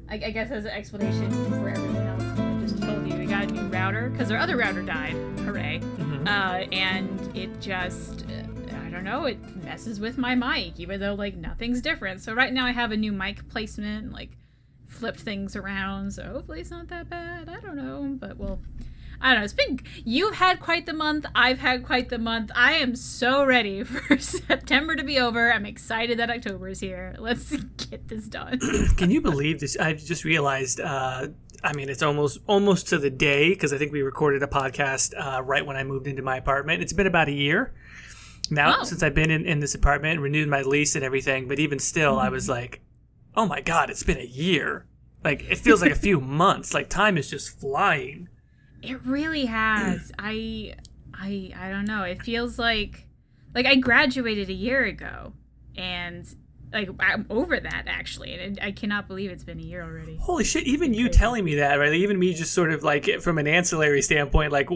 I guess as an explanation for everyone else, I just told you we got a new router because our other router died. Hooray. Mm-hmm. And it just, I don't know, it messes with my mic, even though, like, nothing's different. So right now I have a new mic placement, like, flipped things around, so hopefully it's not that bad. I don't know, but well, I don't know. You've had quite the month. I've had quite the month. I am so ready for September to be over. I'm excited that October is here. Let's get this done. Can you believe this? I just realized, it's almost to the day, because I think we recorded a podcast right when I moved into my apartment. It's been about a year now since I've been in this apartment, renewed my lease and everything, but even still, I was like, oh my God, it's been a year. Like, it feels like a few months. Like, time is just flying. It really has. I don't know. It feels like I graduated a year ago, and like I'm over that actually, and I cannot believe it's been a year already. Holy shit! Even you telling me that, right? Like, even me just sort of like from an ancillary standpoint, like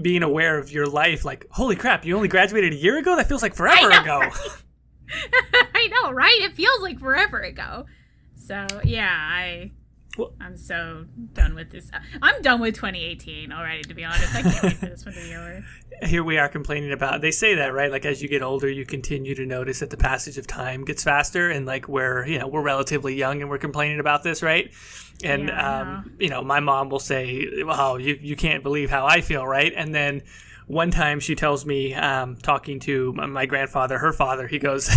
being aware of your life, like holy crap, you only graduated a year ago? That feels like forever ago. Right? I know, right? It feels like forever ago. So yeah, I'm so done with this. I'm done with 2018 already, to be honest. I can't wait for this one to be over. Here we are complaining about, they say that, right? Like, as you get older, you continue to notice that the passage of time gets faster, and like we're relatively young and we're complaining about this, right? And, my mom will say, wow, you can't believe how I feel, right? And then one time she tells me, talking to my grandfather, her father, he goes,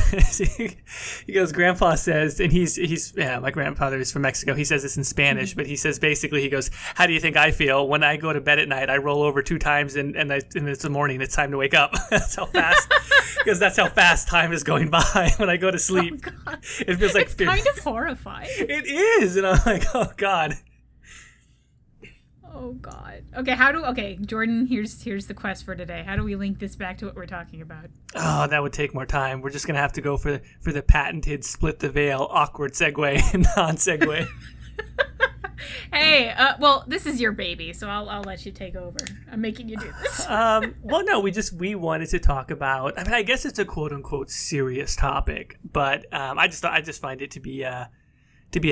Grandpa says, and my grandfather is from Mexico. He says this in Spanish, but he says basically, he goes, how do you think I feel when I go to bed at night? I roll over 2 times and it's the morning. It's time to wake up. That's how fast, because that's how fast time is going by when I go to sleep. Oh, God. It feels like it's kind of horrifying. It is, and I'm like, oh God. Oh God. Okay, Jordan, here's the quest for today. How do we link this back to what we're talking about? Oh, that would take more time. We're just gonna have to go for the patented split the veil, awkward segue, non-segue. Hey, well, this is your baby, so I'll let you take over. I'm making you do this. Well, no, we wanted to talk about. I guess it's a quote unquote serious topic, but I just find it to be a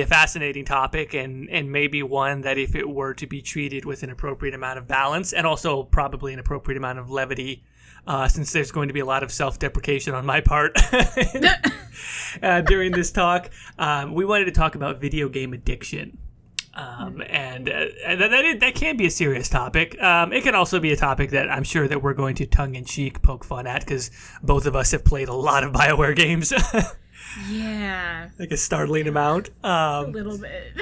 fascinating topic, and maybe one that if it were to be treated with an appropriate amount of balance and also probably an appropriate amount of levity, since there's going to be a lot of self-deprecation on my part during this talk, we wanted to talk about video game addiction. And that can be a serious topic. It can also be a topic that I'm sure that we're going to tongue-in-cheek poke fun at, because both of us have played a lot of Bioware games. Yeah. Like a startling amount. A little bit.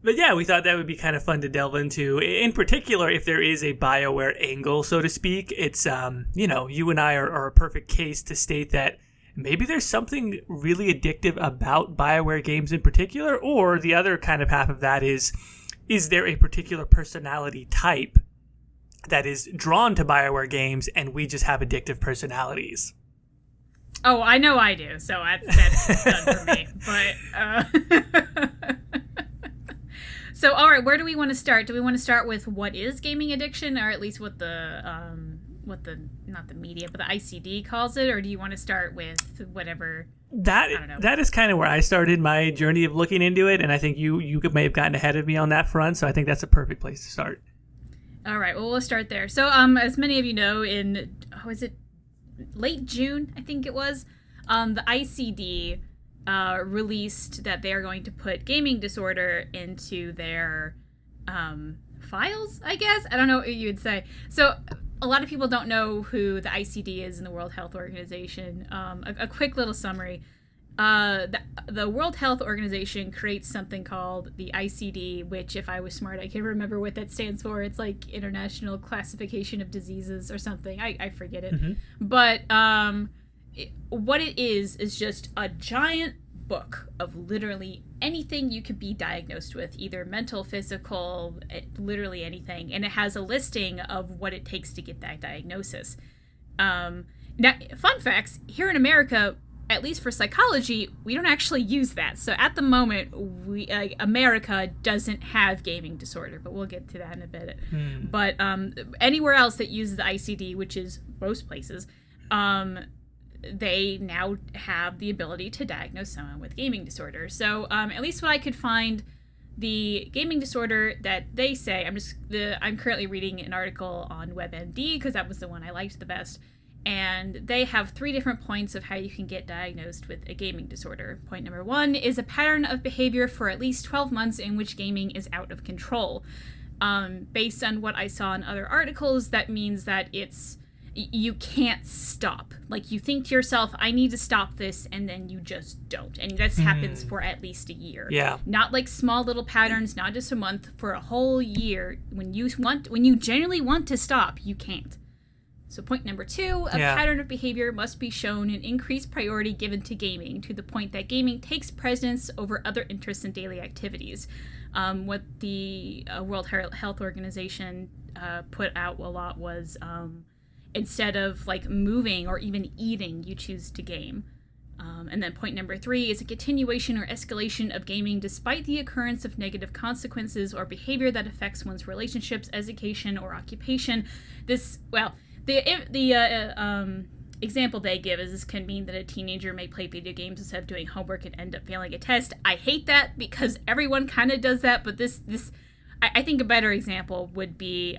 But yeah, we thought that would be kind of fun to delve into. In particular, if there is a Bioware angle, so to speak, it's, you and I are a perfect case to state that maybe there's something really addictive about Bioware games in particular, or the other kind of half of that is there a particular personality type that is drawn to Bioware games and we just have addictive personalities? Oh, I know I do, so that's done for me. But so, all right, where do we want to start? Do we want to start with what is gaming addiction, or at least what the not the media, but the ICD calls it, or do you want to start with whatever? That is kind of where I started my journey of looking into it, and I think you may have gotten ahead of me on that front, so I think that's a perfect place to start. All right, well, we'll start there. So, as many of you know, is it late June, I think it was, the ICD released that they are going to put gaming disorder into their files, I guess. I don't know what you would say. So a lot of people don't know who the ICD is in the World Health Organization. A quick little summary. The World Health Organization creates something called the ICD, which, if I was smart, I can remember what that stands for. It's like International Classification of Diseases or something. I forget it. Mm-hmm. But what it is just a giant book of literally anything you could be diagnosed with, either mental, physical, literally anything. And it has a listing of what it takes to get that diagnosis. Now, fun facts, here in America, at least for psychology, we don't actually use that. So at the moment, America doesn't have gaming disorder, but we'll get to that in a bit. But anywhere else that uses the ICD, which is most places, they now have the ability to diagnose someone with gaming disorder. So at least what I could find The gaming disorder that they say, I'm currently reading an article on WebMD because that was the one I liked the best, and they have 3 different points of how you can get diagnosed with a gaming disorder. Point number 1 is a pattern of behavior for at least 12 months in which gaming is out of control. Based on what I saw in other articles, that means that you can't stop. Like, you think to yourself, I need to stop this, and then you just don't. And this happens for at least a year. Yeah. Not like small little patterns, not just a month, for a whole year. When you genuinely want to stop, you can't. So point number 2, a pattern of behavior must be shown an increased priority given to gaming, to the point that gaming takes precedence over other interests and daily activities. What the World Health Organization put out a lot was instead of like moving or even eating, you choose to game. And then point number 3 is a continuation or escalation of gaming despite the occurrence of negative consequences or behavior that affects one's relationships, education, or occupation. The example they give is this can mean that a teenager may play video games instead of doing homework and end up failing a test. I hate that because everyone kind of does that, but I think a better example would be,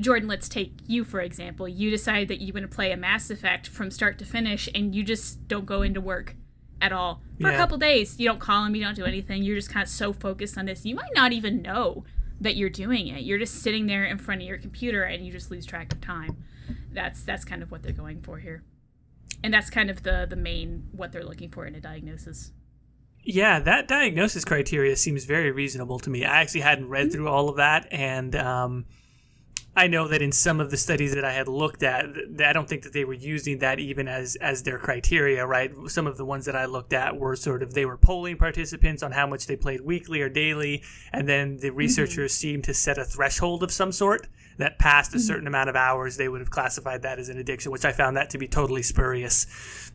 Jordan, let's take you, for example. You decide that you're going to play a Mass Effect from start to finish, and you just don't go into work at all. For a couple days, you don't call them, you don't do anything. You're just kind of so focused on this. You might not even know that you're doing it. You're just sitting there in front of your computer and you just lose track of time. That's kind of what they're going for here. And that's kind of the main what they're looking for in a diagnosis. Yeah, that diagnosis criteria seems very reasonable to me. I actually hadn't read through all of that, and I know that in some of the studies that I had looked at, I don't think that they were using that even as their criteria, right? Some of the ones that I looked at were they were polling participants on how much they played weekly or daily, and then the researchers seemed to set a threshold of some sort that past a certain amount of hours, they would have classified that as an addiction, which I found that to be totally spurious.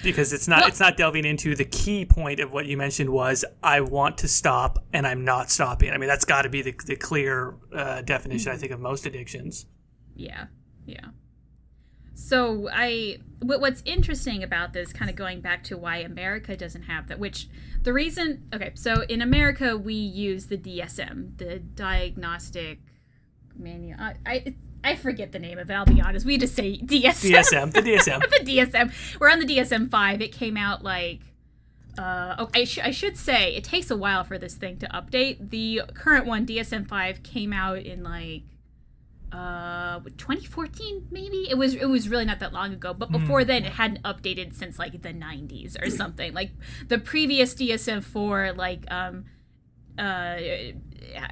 Because it's not delving into the key point of what you mentioned was, I want to stop and I'm not stopping. I mean, that's got to be the clear definition, I think, of most addictions. Yeah. So what's interesting about this, kind of going back to why America doesn't have that, so in America we use the DSM, the Diagnostic Manual. I forget the name of it, I'll be honest. We just say DSM. The DSM. The DSM. We're on the DSM-5. It came out like... I should say, it takes a while for this thing to update. The current one, DSM-5, came out in like... 2014, maybe? It was really not that long ago. But before then, it hadn't updated since like the 90s or something. Like the previous DSM-4, like...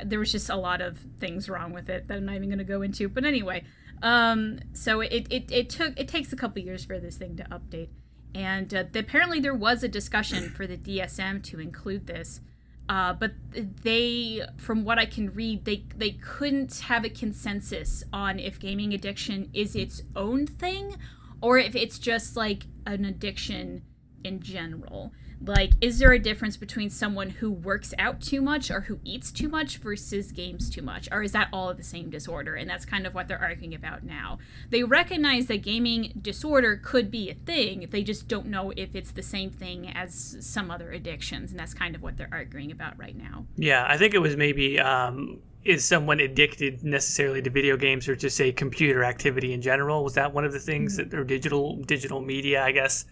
there was just a lot of things wrong with it that I'm not even going to go into. But anyway, so it takes a couple years for this thing to update. And apparently there was a discussion for the DSM to include this. But they, from what I can read, they couldn't have a consensus on if gaming addiction is its own thing or if it's just like an addiction in general. Like, is there a difference between someone who works out too much or who eats too much versus games too much? Or is that all the same disorder? And that's kind of what they're arguing about now. They recognize that gaming disorder could be a thing. They just don't know if it's the same thing as some other addictions. And that's kind of what they're arguing about right now. Yeah, I think it was maybe... is someone addicted necessarily to video games or just, say, computer activity in general? Was that one of the things that, or digital media, I guess?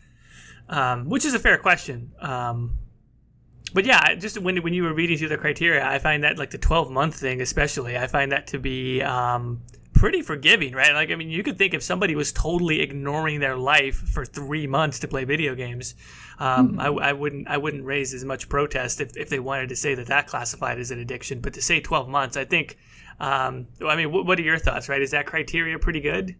Which is a fair question. But yeah, just when you were reading through the criteria, I find that like the 12-month thing especially, I find that to be pretty forgiving, right? Like, I mean, you could think if somebody was totally ignoring their life for 3 months to play video games, I wouldn't raise as much protest if they wanted to say that classified as an addiction. But to say 12 months, I think, I mean, what are your thoughts, right? Is that criteria pretty good?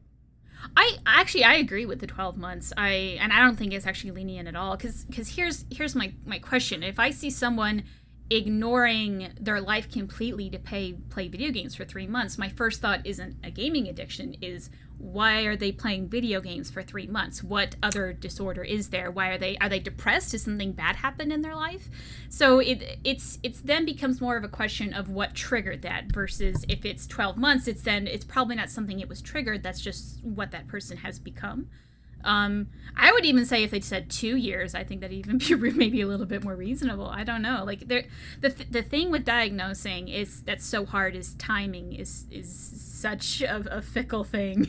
I agree with the 12 months. I don't think it's actually lenient at all. Because here's my question. If I see someone ignoring their life completely to play video games for 3 months, my first thought isn't a gaming addiction, is why are they playing video games for 3 months? What other disorder is there? Why are they depressed? Does something bad happen in their life? So it's then becomes more of a question of what triggered that versus if it's 12 months, it's probably not something it was triggered. That's just what that person has become. I would even say if they said 2 years, I think that'd even be maybe a little bit more reasonable. I don't know. Like the thing with diagnosing is that's so hard is timing is such a fickle thing.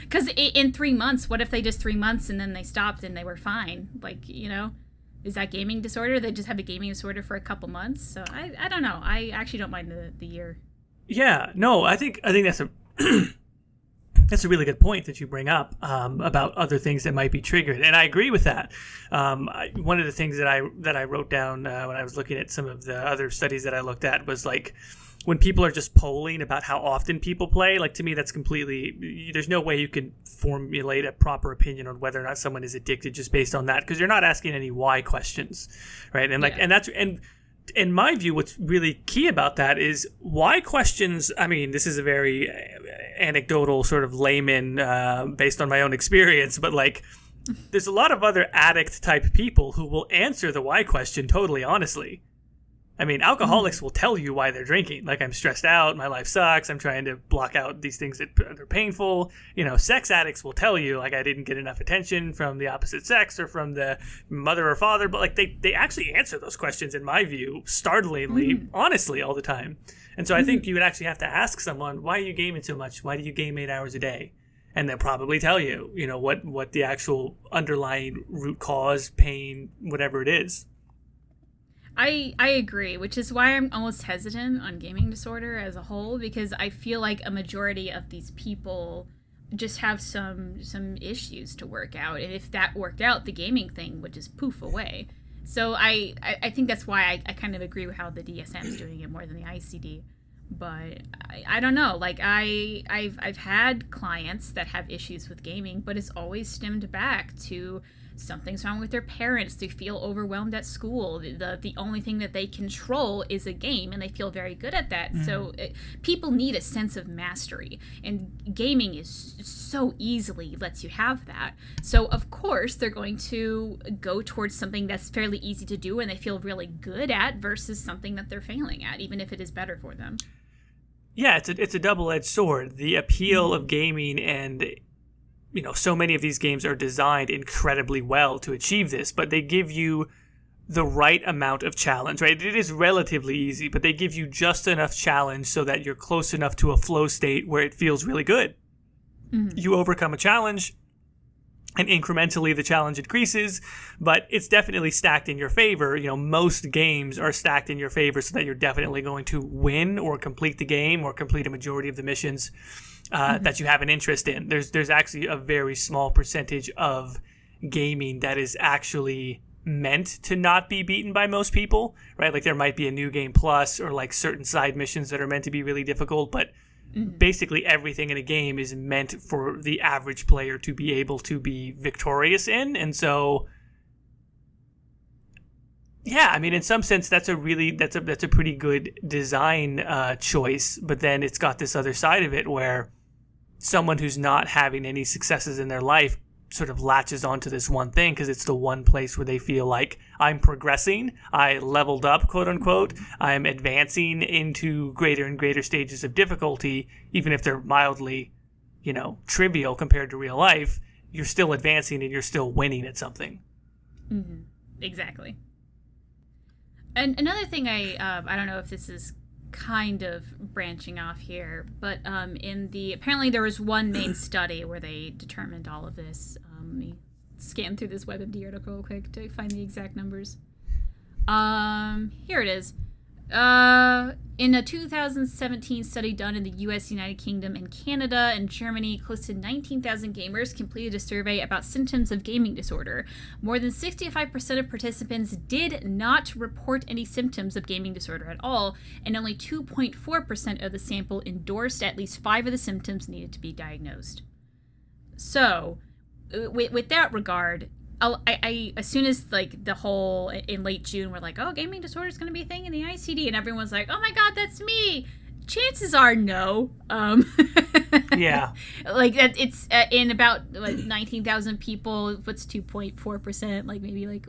Because in 3 months, what if they just 3 months and then they stopped and they were fine? Like, is that gaming disorder? They just have a gaming disorder for a couple months. So I don't know. I actually don't mind the year. Yeah, no, I think that's a that's a really good point that you bring up about other things that might be triggered, and I agree with that. One of the things that I wrote down when I was looking at some of the other studies that I looked at was like when people are just polling about how often people play. Like, to me, that's completely, there's no way you can formulate a proper opinion on whether or not someone is addicted just based on that, because you're not asking any why questions, right? And and in my view, what's really key about that is why questions. I mean, this is a very anecdotal sort of layman based on my own experience, but like there's a lot of other addict type people who will answer the why question totally honestly. I mean, alcoholics will tell you why they're drinking. Like, I'm stressed out, my life sucks, I'm trying to block out these things that are painful. Sex addicts will tell you, like, I didn't get enough attention from the opposite sex or from the mother or father. But, like, they actually answer those questions, in my view, startlingly, honestly, all the time. And so I think you would actually have to ask someone, why are you gaming so much? Why do you game 8 hours a day? And they'll probably tell you, what the actual underlying root cause, pain, whatever it is. I agree, which is why I'm almost hesitant on gaming disorder as a whole, because I feel like a majority of these people just have some issues to work out, and if that worked out, the gaming thing would just poof away. So I think that's why I kind of agree with how the DSM is doing it more than the ICD. But I don't know. Like, I've had clients that have issues with gaming, but it's always stemmed back to something's wrong with their parents. They feel overwhelmed at school. The only thing that they control is a game, and they feel very good at that. So people need a sense of mastery, and gaming is so easily lets you have that. So of course they're going to go towards something that's fairly easy to do and they feel really good at versus something that they're failing at, even if it is better for them. Yeah, it's a double-edged sword. The appeal of gaming, and so many of these games are designed incredibly well to achieve this, but they give you the right amount of challenge, right? It is relatively easy, but they give you just enough challenge so that you're close enough to a flow state where it feels really good. You overcome a challenge, and incrementally the challenge increases, but it's definitely stacked in your favor. Most games are stacked in your favor so that you're definitely going to win or complete the game or complete a majority of the missions that you have an interest in. There's actually a very small percentage of gaming that is actually meant to not be beaten by most people, right? Like, there might be a new game plus or like certain side missions that are meant to be really difficult, but basically everything in a game is meant for the average player to be able to be victorious in. And so, yeah, I mean, in some sense, that's a pretty good design choice. But then it's got this other side of it where someone who's not having any successes in their life sort of latches onto this one thing because it's the one place where they feel like, I'm progressing, I leveled up, quote unquote, I'm advancing into greater and greater stages of difficulty, even if they're mildly, trivial compared to real life. You're still advancing and you're still winning at something. Exactly. And another thing I don't know if this is kind of branching off here, but apparently there was one main study where they determined all of this. Let me scan through this WebMD article real quick to find the exact numbers. Here it is. In a 2017 study done in the US, United Kingdom, and Canada and Germany, close to 19,000 gamers completed a survey about symptoms of gaming disorder. More than 65% of participants did not report any symptoms of gaming disorder at all, and only 2.4% of the sample endorsed at least 5 of the symptoms needed to be diagnosed. So, with that regard, I as soon as like the whole in late June we're like, oh, gaming disorder is going to be a thing in the ICD, and everyone's like, oh my god, that's me. Chances are no. Yeah. Like that, it's in about 19,000 people. What's 2.4%? Like maybe like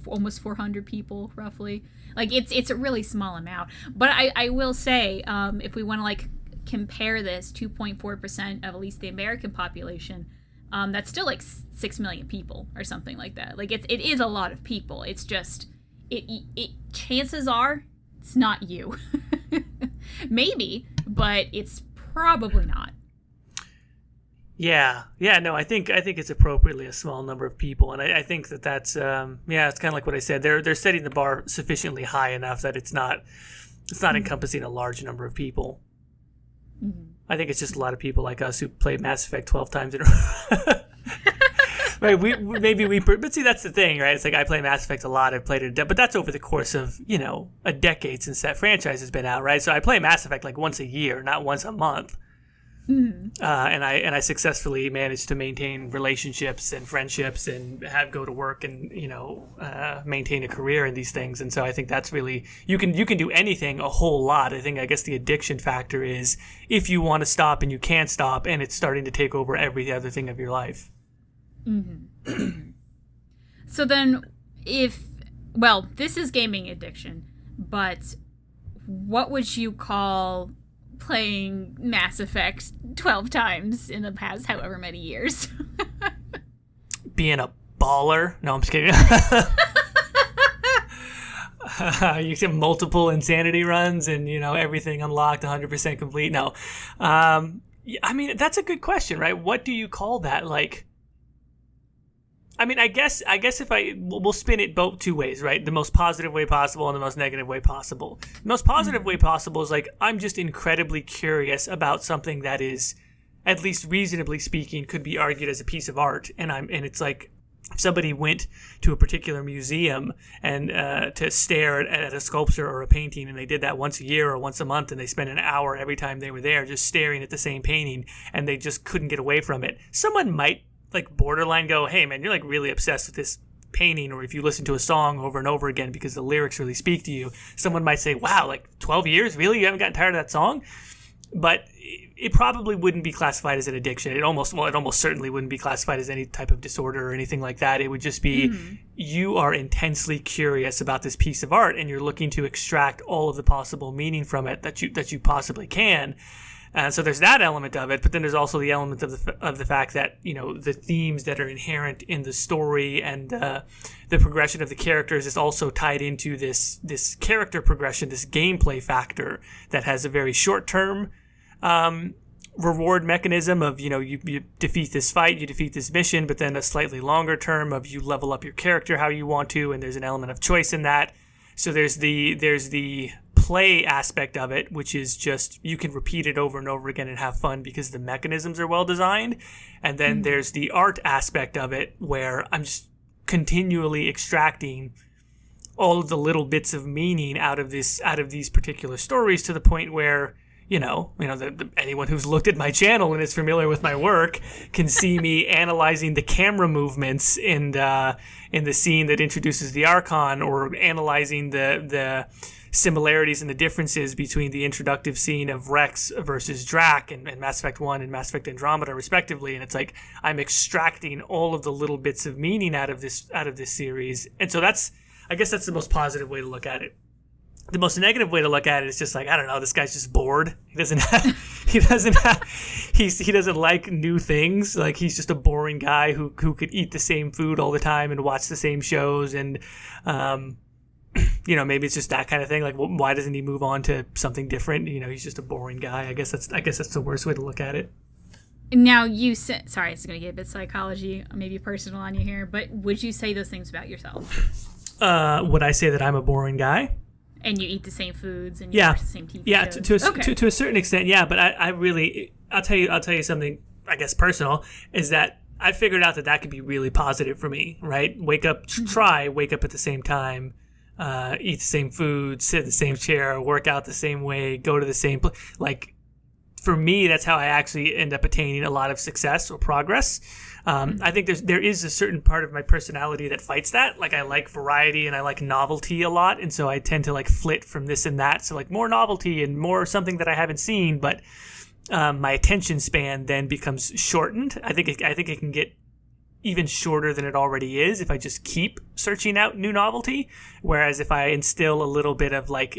almost 400 people roughly. Like it's a really small amount. But I will say, if we want to like compare this, 2.4% of at least the American population that's still like 6 million people or something like that. Like it is a lot of people. It's just it chances are it's not you. Maybe, but it's probably not. Yeah, no, I think it's appropriately a small number of people, and I think that's it's kind of like what I said. They're setting the bar sufficiently high enough that it's not encompassing a large number of people. Mm-hmm. I think it's just a lot of people like us who play Mass Effect 12 times in a row. Right, but see, that's the thing, right? It's like I play Mass Effect a lot. I've played it, but that's over the course of a decade since that franchise has been out, right? So I play Mass Effect like once a year, not once a month. Mm-hmm. And I successfully managed to maintain relationships and friendships and go to work and maintain a career in these things. And so I think that's really you can do anything a whole lot. I guess the addiction factor is if you want to stop and you can't stop, and it's starting to take over every other thing of your life. Mm-hmm. So then, this is gaming addiction, but what would you call playing Mass Effect 12 times in the past however many years? Being a baller? No, I'm just kidding. You get multiple insanity runs and, everything unlocked, 100% complete. No. I mean, that's a good question, right? What do you call that? Like, I mean, I guess if we'll spin it both two ways, right? The most positive way possible and the most negative way possible. The most positive way possible is like, I'm just incredibly curious about something that is, at least reasonably speaking, could be argued as a piece of art. And it's like, if somebody went to a particular museum and to stare at a sculpture or a painting, and they did that once a year or once a month, and they spent an hour every time they were there just staring at the same painting, and they just couldn't get away from it, someone might like borderline go, hey man, you're like really obsessed with this painting. Or if you listen to a song over and over again because the lyrics really speak to you, someone might say, wow, like 12 years, really? You haven't gotten tired of that song? But it probably wouldn't be classified as an addiction. It almost certainly wouldn't be classified as any type of disorder or anything like that. It would just be you are intensely curious about this piece of art and you're looking to extract all of the possible meaning from it that you possibly can. So there's that element of it, but then there's also the element of the fact that the themes that are inherent in the story and the progression of the characters is also tied into this character progression, this gameplay factor that has a very short-term reward mechanism of you defeat this fight, you defeat this mission, but then a slightly longer term of you level up your character how you want to, and there's an element of choice in that. So there's the play aspect of it, which is just you can repeat it over and over again and have fun because the mechanisms are well designed. And then there's the art aspect of it where I'm just continually extracting all of the little bits of meaning out of these particular stories to the point where anyone who's looked at my channel and is familiar with my work can see me analyzing the camera movements in the scene that introduces the Archon, or analyzing the similarities and the differences between the introductive scene of Rex versus Drac and Mass Effect 1 and Mass Effect Andromeda respectively. And it's like I'm extracting all of the little bits of meaning out of this series. And so I guess that's the most positive way to look at it. The most negative way to look at it is just like, I don't know, this guy's just bored. He doesn't like new things. Like, he's just a boring guy who could eat the same food all the time and watch the same shows. And, maybe it's just that kind of thing. Like, why doesn't he move on to something different? He's just a boring guy. I guess that's the worst way to look at it. Now, you said, sorry, it's going to get a bit psychology, maybe personal on you here, but would you say those things about yourself? Would I say that I'm a boring guy? And you eat the same foods and you watch the same TV shows. To a certain extent, yeah. But I'll tell you something, I guess personal, is that I figured out that could be really positive for me, right? Wake up at the same time, eat the same food, sit in the same chair, work out the same way, go to the same place. Like, for me, that's how I actually end up attaining a lot of success or progress. I think there is a certain part of my personality that fights that. Like, I like variety and I like novelty a lot, and so I tend to like flit from this and that. So like more novelty and more something that I haven't seen, but my attention span then becomes shortened. I think it can get even shorter than it already is if I just keep searching out new novelty. Whereas if I instill a little bit of like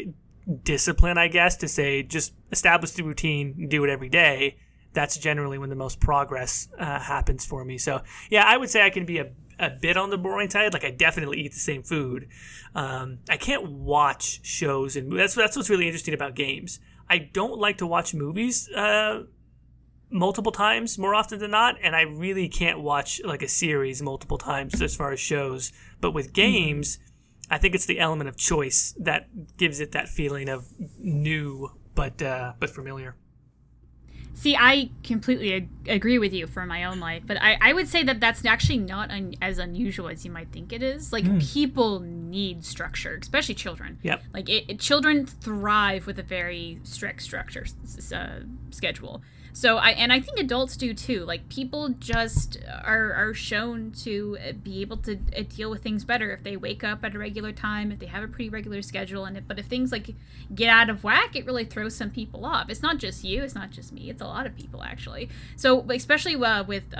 discipline, I guess, to say just establish the routine, do it every day, that's generally when the most progress happens for me. So yeah, I would say I can be a bit on the boring side. Like I definitely eat the same food. I can't watch shows, and that's what's really interesting about games. I don't like to watch movies multiple times more often than not, and I really can't watch like a series multiple times as far as shows. But with games, I think it's the element of choice that gives it that feeling of new but familiar. See, I completely agree with you for my own life, but I would say that that's actually not as unusual as you might think it is. Like, people need structure, especially children. Yep. Like, children thrive with a very strict structure schedule. So I think adults do too. Like, people just are shown to be able to deal with things better if they wake up at a regular time, if they have a pretty regular schedule. But if things like get out of whack, it really throws some people off. It's not just you, it's not just me, it's a lot of people actually. So especially with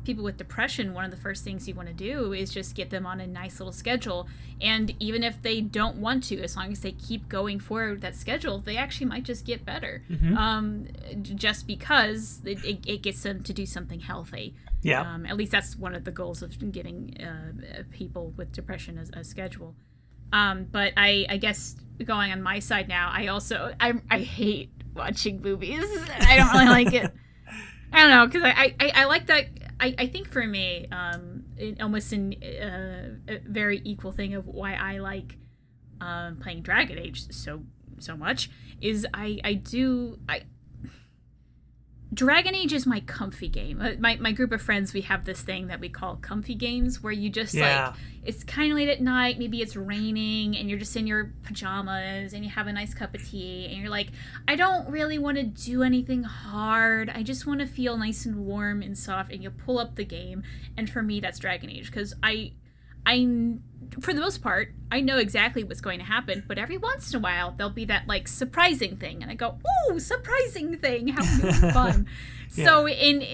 people with depression, one of the first things you want to do is just get them on a nice little schedule. And even if they don't want to, as long as they keep going forward with that schedule, they actually might just get better. Just because it gets them to do something healthy. Yeah. At least that's one of the goals of giving people with depression a schedule. But I guess going on my side now, I hate watching movies. I don't really like it. I don't know, because I like that. I think for me, almost a very equal thing of why I like playing Dragon Age so much is Dragon Age is my comfy game. My group of friends, we have this thing that we call comfy games, where you just like, it's kind of late at night, maybe it's raining, and you're just in your pajamas, and you have a nice cup of tea, and you're like, I don't really want to do anything hard. I just want to feel nice and warm and soft, and you pull up the game, and for me, that's Dragon Age, because I for the most part, I know exactly what's going to happen, but every once in a while, there'll be that, like, surprising thing, and I go, ooh, surprising thing, how fun. Yeah. So, in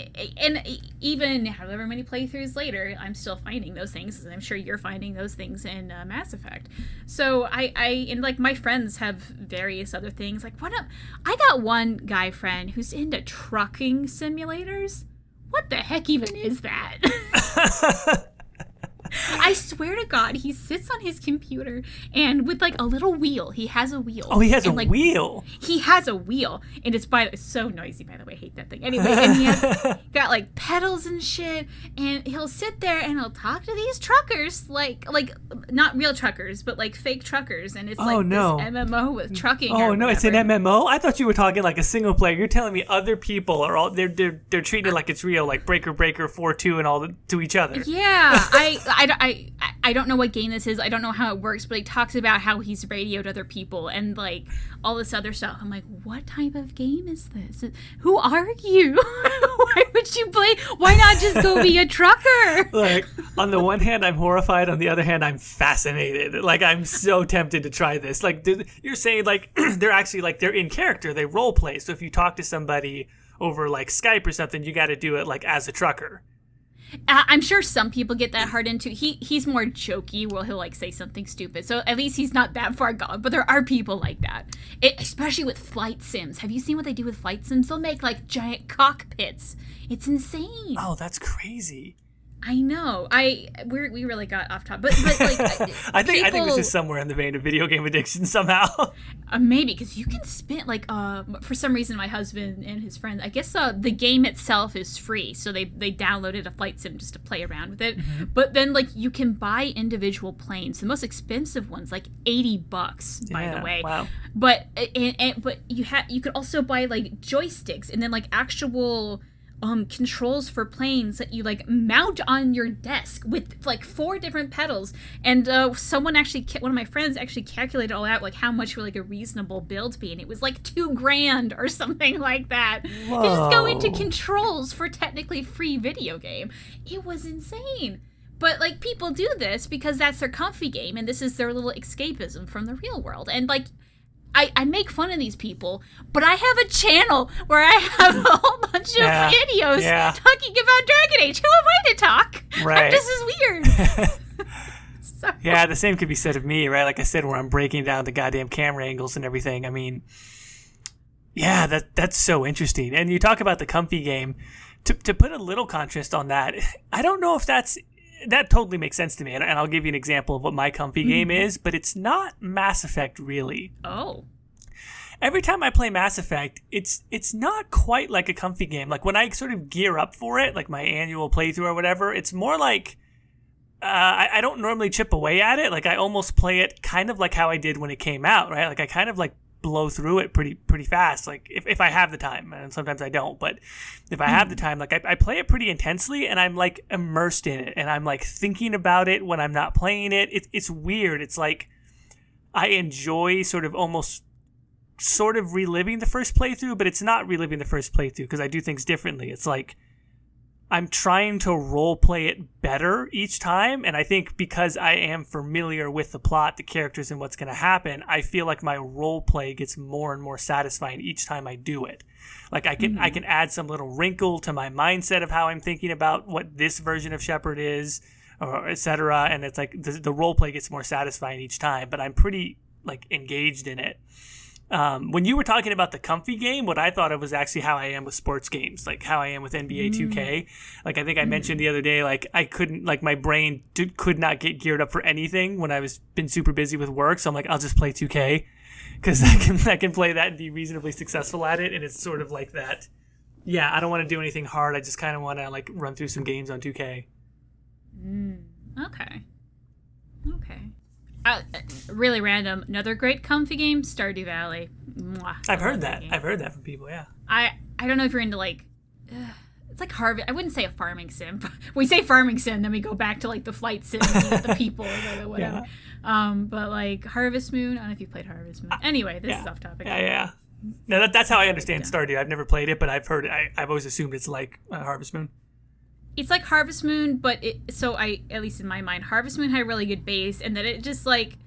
even however many playthroughs later, I'm still finding those things, and I'm sure you're finding those things in Mass Effect. So, and, like, my friends have various other things, like, I got one guy friend who's into trucking simulators. What the heck even is that? I swear to God, he sits on his computer and with like a little wheel. He has a wheel. Oh, he has a wheel. He has a wheel, and it's so noisy. By the way, I hate that thing. Anyway, and he has got like pedals and shit, and he'll sit there and he'll talk to these truckers, like not real truckers, but like fake truckers, and it's this MMO with trucking. Oh no, it's an MMO. I thought you were talking like a single player. You're telling me other people are all they're treating it like it's real, like Breaker 4-2 and all to each other. Yeah, I don't know what game this is. I don't know how it works, but he talks about how he's radioed other people and like all this other stuff. I'm like, what type of game is this? Who are you? Why would you play? Why not just go be a trucker? Like, on the one hand, I'm horrified. On the other hand, I'm fascinated. Like, I'm so tempted to try this. Like, you're saying like they're actually like they're in character. They role play. So if you talk to somebody over like Skype or something, you got to do it like as a trucker. I'm sure some people get that hard into. He's more jokey, where he'll like say something stupid. So at least he's not that far gone. But there are people like that, especially with flight sims. Have you seen what they do with flight sims? They'll make like giant cockpits. It's insane. Oh, that's crazy. I know. We really got off topic, but like I think this is somewhere in the vein of video game addiction somehow. Maybe because you can spend like for some reason my husband and his friends, I guess the game itself is free, so they downloaded a flight sim just to play around with it. Mm-hmm. But then like you can buy individual planes. The most expensive ones like $80 by the way. Wow. But but you could also buy like joysticks and then like actual controls for planes that you like mount on your desk with like 4 different pedals, and one of my friends actually calculated all out like how much would like a reasonable build be, and it was like $2,000 or something like that. Whoa. To just go into controls for technically free video game. It was insane. But like people do this because that's their comfy game and this is their little escapism from the real world. And like I make fun of these people, but I have a channel where I have a whole bunch of videos talking about Dragon Age. Who am I to talk? Right. This is weird. Yeah, the same could be said of me, right? Like I said, where I'm breaking down the goddamn camera angles and everything. I mean, Yeah, that's so interesting. And you talk about the comfy game. To put a little contrast on that, I don't know if that totally makes sense to me. And I'll give you an example of what my comfy game is, but it's not Mass Effect really. Oh. Every time I play Mass Effect, it's not quite like a comfy game. Like when I sort of gear up for it, like my annual playthrough or whatever, it's more like I don't normally chip away at it. Like I almost play it kind of like how I did when it came out, right? Like I kind of like blow through it pretty fast, like if I have the time, and sometimes I don't, but if I have the time, like I play it pretty intensely, and I'm like immersed in it, and I'm like thinking about it when I'm not playing it. It's weird. It's like I enjoy sort of almost sort of reliving the first playthrough, but it's not reliving the first playthrough because I do things differently. It's like I'm trying to role play it better each time, and I think because I am familiar with the plot, the characters, and what's going to happen, I feel like my role play gets more and more satisfying each time I do it. Like I can add some little wrinkle to my mindset of how I'm thinking about what this version of Shepard is, or etc. And it's like the role play gets more satisfying each time, but I'm pretty like engaged in it. When you were talking about the comfy game, what I thought of was actually how I am with sports games, like how I am with NBA 2K. Like I think I mentioned the other day, like I couldn't, like my brain could not get geared up for anything when I was been super busy with work. So I'm like, I'll just play 2K because I can play that and be reasonably successful at it. And it's sort of like that. Yeah, I don't want to do anything hard. I just kind of want to like run through some games on 2K. Okay. Really random. Another great comfy game, Stardew Valley. Mwah. I've heard that. I've heard that from people. Yeah. I don't know if you're into like, it's like harvest. I wouldn't say a farming sim. We say farming sim, then we go back to like the flight sim, the people, or whatever. Yeah. But like Harvest Moon. I don't know if you played Harvest Moon. Anyway, this is off topic. Yeah. No, that's how I understand Stardew. I've never played it, but I've heard it. I've always assumed it's like Harvest Moon. It's like Harvest Moon, but at least in my mind, Harvest Moon had a really good base, and then it just like,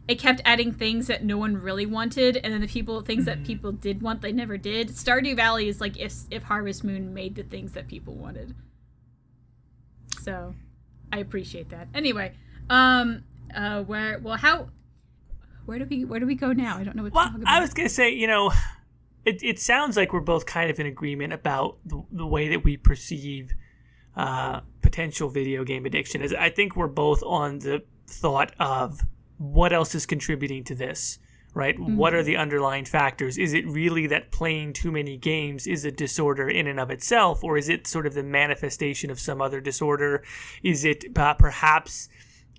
it kept adding things that no one really wanted, and then things that people did want, they never did. Stardew Valley is like if Harvest Moon made the things that people wanted. So, I appreciate that. Anyway, where do we go now? I don't know what to talk about. I was gonna say, it sounds like we're both kind of in agreement about the way that we perceive potential video game addiction. I think we're both on the thought of what else is contributing to this, right? What are the underlying factors? Is it really that playing too many games is a disorder in and of itself, or is it sort of the manifestation of some other disorder? Is it perhaps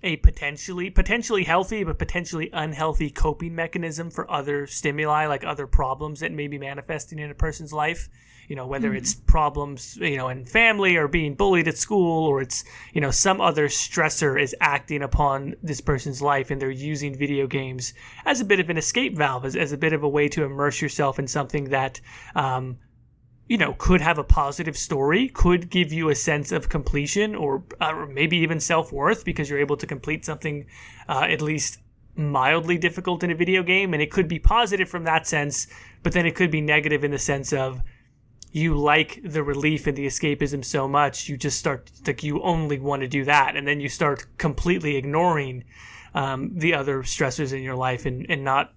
a potentially healthy but potentially unhealthy coping mechanism for other stimuli, like other problems that may be manifesting in a person's life? Whether it's problems, in family, or being bullied at school, or it's, some other stressor is acting upon this person's life, and they're using video games as a bit of an escape valve, as a bit of a way to immerse yourself in something that, could have a positive story, could give you a sense of completion, or maybe even self-worth, because you're able to complete something at least mildly difficult in a video game. And it could be positive from that sense, but then it could be negative in the sense of, you like the relief and the escapism so much, you just start, like, you only want to do that. And then you start completely ignoring the other stressors in your life and not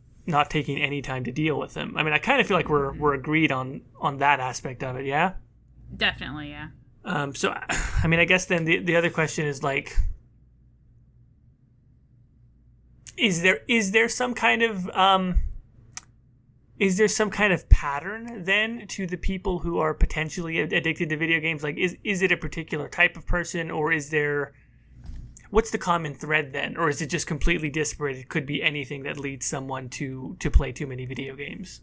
taking any time to deal with them. I mean, I kind of feel like we're agreed on that aspect of it, yeah? Definitely, yeah. So, I mean, I guess then the other question is, like, is there some kind of... Is there some kind of pattern then to the people who are potentially addicted to video games? Like, is it a particular type of person, or what's the common thread then? Or is it just completely disparate? It could be anything that leads someone to play too many video games.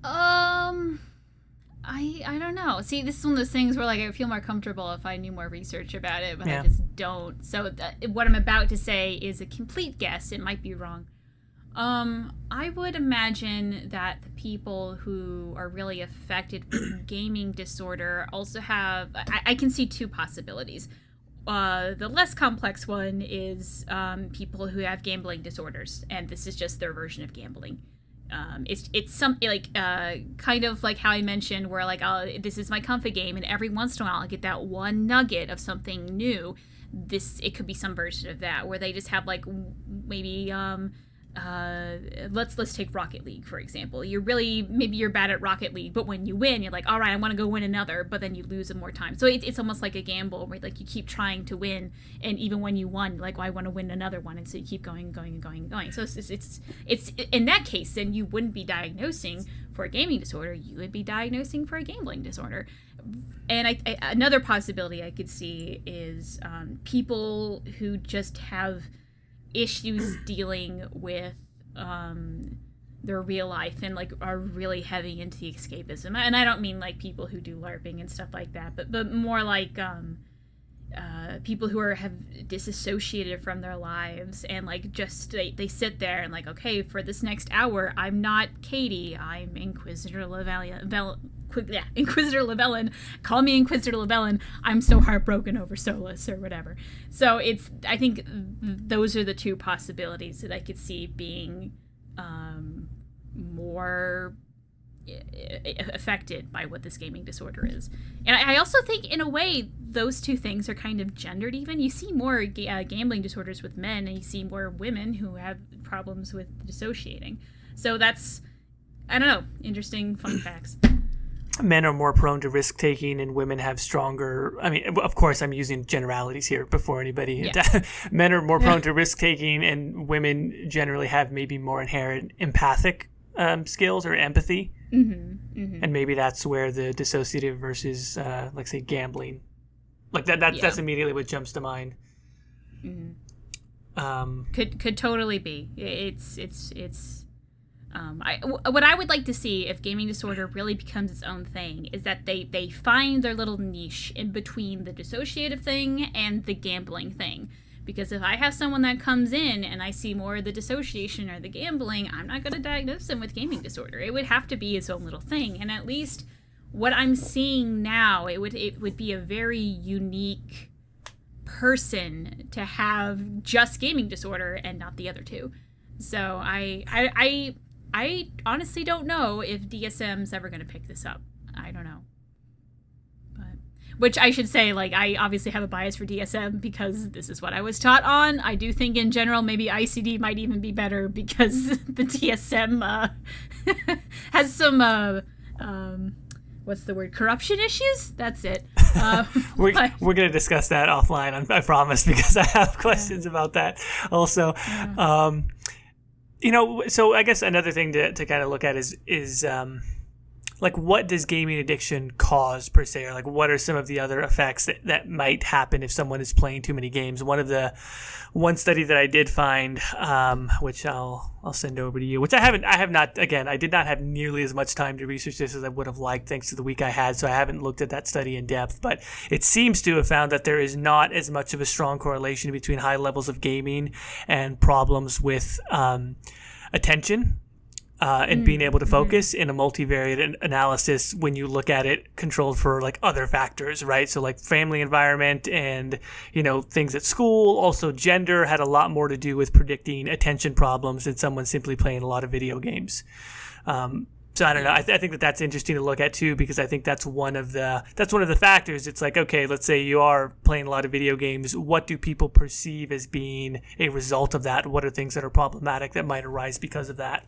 I don't know. See, this is one of those things where like I feel more comfortable if I knew more research about it, but I just don't. So what I'm about to say is a complete guess. It might be wrong. I would imagine that the people who are really affected with gaming disorder also have... I can see two possibilities. The less complex one is people who have gambling disorders, and this is just their version of gambling. It's something like kind of like how I mentioned, where like this is my comfort game, and every once in a while I get that one nugget of something new. It could be some version of that, where they just have like maybe let's take Rocket League, for example. Maybe you're bad at Rocket League, but when you win, you're like, all right, I want to go win another, but then you lose more time. So it's almost like a gamble where like you keep trying to win, and even when you won, you're like, well, I want to win another one, and so you keep going. So it's in that case, then you wouldn't be diagnosing for a gaming disorder, you would be diagnosing for a gambling disorder. And another possibility I could see is people who just have issues dealing with their real life and like are really heavy into the escapism. And I don't mean like people who do LARPing and stuff like that, but more like people who have disassociated from their lives and like just they sit there and like, okay, for this next hour, I'm not Caitie, I'm Inquisitor Inquisitor Llywelyn. Call me Inquisitor Llywelyn. I'm so heartbroken over Solus or whatever. So I think those are the two possibilities that I could see being more affected by what this gaming disorder is. And I also think in a way those two things are kind of gendered even. You see more gambling disorders with men, and you see more women who have problems with dissociating. So that's, I don't know, interesting fun facts. Men are more prone to risk taking, and women have stronger. I mean, of course, I'm using generalities here before anybody. Yeah. Men are more prone to risk taking, and women generally have maybe more inherent empathic skills or empathy. Mm-hmm, mm-hmm. And maybe that's where the dissociative versus, like, say, gambling, like that's immediately what jumps to mind. Mm-hmm. Could totally be. What I would like to see if gaming disorder really becomes its own thing is that they find their little niche in between the dissociative thing and the gambling thing. Because if I have someone that comes in and I see more of the dissociation or the gambling, I'm not going to diagnose them with gaming disorder. It would have to be its own little thing. And at least what I'm seeing now, it would be a very unique person to have just gaming disorder and not the other two. So I honestly don't know if DSM's ever going to pick this up. I don't know. Which I should say, like, I obviously have a bias for DSM because this is what I was taught on. I do think in general maybe ICD might even be better because the DSM has some, what's the word, corruption issues? That's it. We're going to discuss that offline, I promise, because I have questions about that also. Yeah. So I guess another thing to kind of look at is like, what does gaming addiction cause per se, or like what are some of the other effects that might happen if someone is playing too many games? One study that I did find, which I'll send over to you, which I did not have nearly as much time to research this as I would have liked thanks to the week I had, so I haven't looked at that study in depth, but it seems to have found that there is not as much of a strong correlation between high levels of gaming and problems with attention. And being able to focus in a multivariate analysis when you look at it controlled for like other factors, right? So like family environment and, things at school. Also gender had a lot more to do with predicting attention problems than someone simply playing a lot of video games. So I don't know. I think that's interesting to look at too, because I think that's one of the factors. It's like, okay, let's say you are playing a lot of video games. What do people perceive as being a result of that? What are things that are problematic that might arise because of that?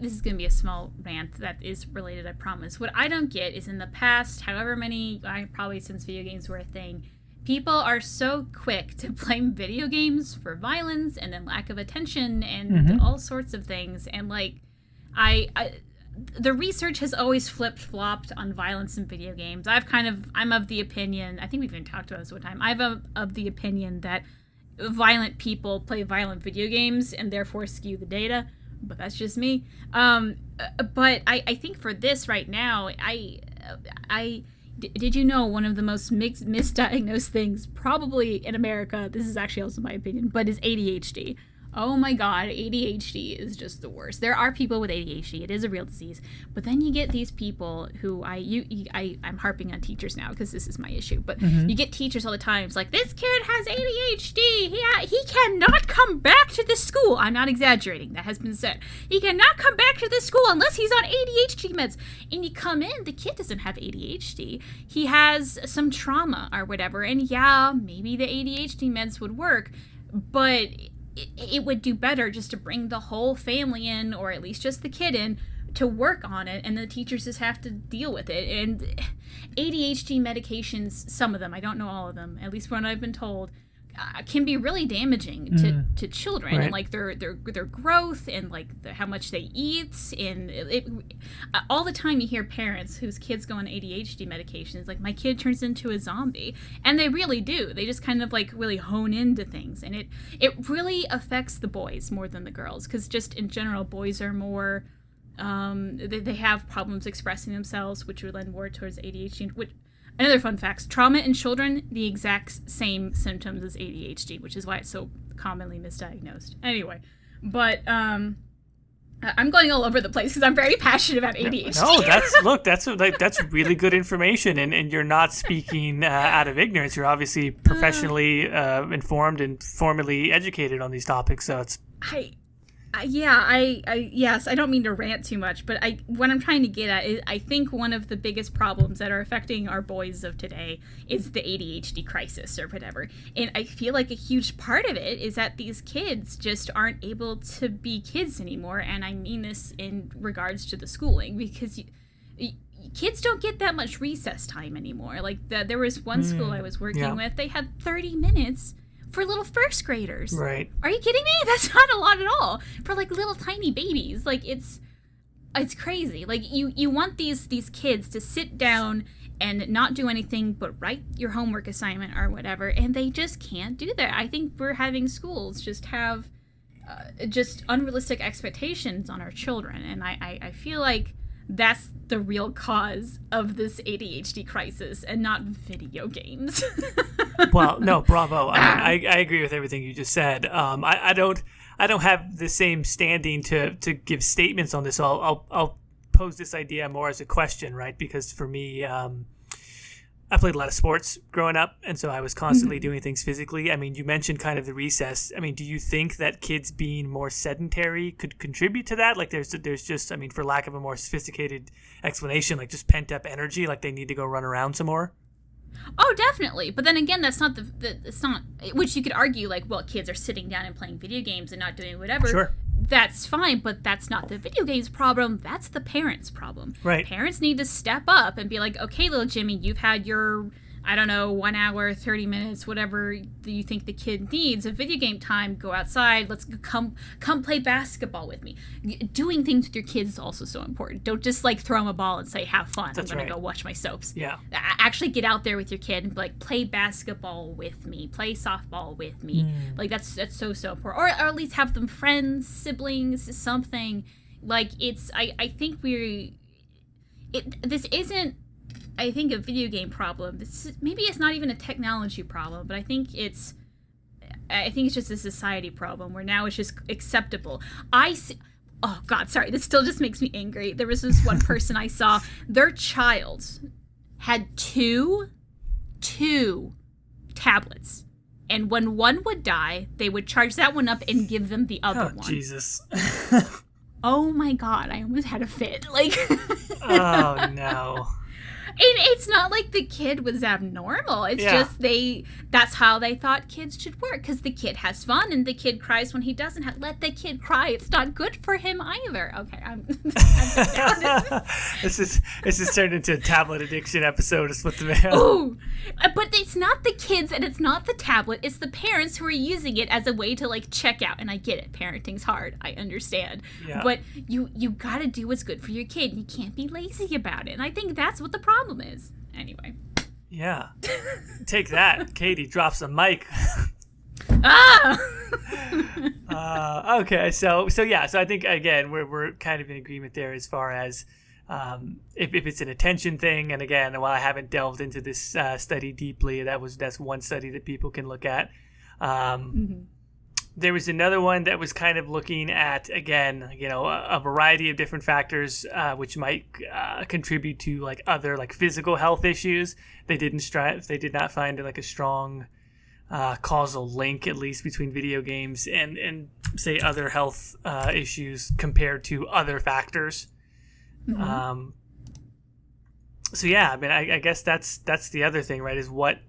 This is going to be a small rant that is related, I promise. What I don't get is in the past, probably since video games were a thing, people are so quick to blame video games for violence and then lack of attention and all sorts of things. And like, the research has always flip-flopped on violence in video games. I'm of the opinion, I think we've even talked about this one time, I'm of the opinion that violent people play violent video games and therefore skew the data. But that's just me. But I think for this right now, did you know one of the most misdiagnosed things probably in America, this is actually also my opinion, but is ADHD. Oh my God, ADHD is just the worst. There are people with ADHD. It is a real disease. But then you get these people who I'm harping on teachers now because this is my issue. But you get teachers all the time. It's like, this kid has ADHD. He cannot come back to this school. I'm not exaggerating. That has been said. He cannot come back to this school unless he's on ADHD meds. And you come in, the kid doesn't have ADHD. He has some trauma or whatever. And yeah, maybe the ADHD meds would work. But it would do better just to bring the whole family in, or at least just the kid in, to work on it, and the teachers just have to deal with it. And ADHD medications, some of them, I don't know all of them, at least what I've been told, can be really damaging to children, right. and like their growth, and like how much they eat, and all the time you hear parents whose kids go on ADHD medications like, my kid turns into a zombie, and they really do. They just kind of like really hone into things, and it really affects the boys more than the girls, because just in general boys are more they have problems expressing themselves, which would lend more towards ADHD. Which, another fun fact, trauma in children, the exact same symptoms as ADHD, which is why it's so commonly misdiagnosed. Anyway, but I'm going all over the place because I'm very passionate about ADHD. No, that's really good information, and you're not speaking out of ignorance. You're obviously professionally informed and formally educated on these topics, so it's... Yes, I don't mean to rant too much, but what I'm trying to get at is, I think one of the biggest problems that are affecting our boys of today is the ADHD crisis or whatever. And I feel like a huge part of it is that these kids just aren't able to be kids anymore. And I mean this in regards to the schooling, because kids don't get that much recess time anymore. Like there was one school I was working with, they had 30 minutes for little first graders. Right. Are you kidding me? That's not a lot at all for like little tiny babies. Like it's crazy. Like you want these kids to sit down and not do anything but write your homework assignment or whatever, and they just can't do that. I think we're having schools just have just unrealistic expectations on our children, and I feel like that's the real cause of this ADHD crisis, and not video games. Well, no, bravo. I agree with everything you just said. I don't have the same standing to give statements on this. I'll pose this idea more as a question, right? Because for me, I played a lot of sports growing up, and so I was constantly doing things physically. I mean, you mentioned kind of the recess. I mean, do you think that kids being more sedentary could contribute to that? Like, there's just, I mean, for lack of a more sophisticated explanation, like just pent up energy, like they need to go run around some more? Oh, definitely. But then again, that's not it's not, which you could argue like, well, kids are sitting down and playing video games and not doing whatever. Sure. That's fine, but that's not the video games problem. That's the parents' problem. Right. Parents need to step up and be like, okay, little Jimmy, you've had your, I don't know, 1 hour, 30 minutes, whatever you think the kid needs of video game time. Go outside. Let's come play basketball with me. Doing things with your kids is also so important. Don't just like throw them a ball and say, have fun. That's I'm going right. to go watch my soaps. Yeah. Actually get out there with your kid and be like, play basketball with me. Play softball with me. Like that's so important. Or at least have them friends, siblings, something. Like it's, I think this isn't, I think, a video game problem. Maybe it's not even a technology problem, but I think it's just a society problem where now it's just acceptable. Oh God, sorry, this still just makes me angry. There was this one person I saw, their child had two tablets, and when one would die, they would charge that one up and give them the other one. Jesus. Oh my God, I almost had a fit. Like, oh no. It's not like the kid was abnormal. It's just that's how they thought kids should work, because the kid has fun and the kid cries when he doesn't. Let the kid cry. It's not good for him either. Okay, I'm down. This is turned into a tablet addiction episode. Is what the man. Ooh, but it's not the kids and it's not the tablet. It's the parents who are using it as a way to like check out. And I get it. Parenting's hard. I understand. Yeah. But you got to do what's good for your kid. You can't be lazy about it. And I think that's what the problem is. Anyway. Yeah. Take that. Caitie drops a mic. Okay. So I think again we're kind of in agreement there as far as if it's an attention thing. And again, while I haven't delved into this study deeply, that's one study that people can look at. There was another one that was kind of looking at, again, a variety of different factors which might contribute to like other like physical health issues. They did not find like a strong causal link, at least between video games and say other health issues compared to other factors. So yeah, I mean, I guess that's the other thing, right? Is what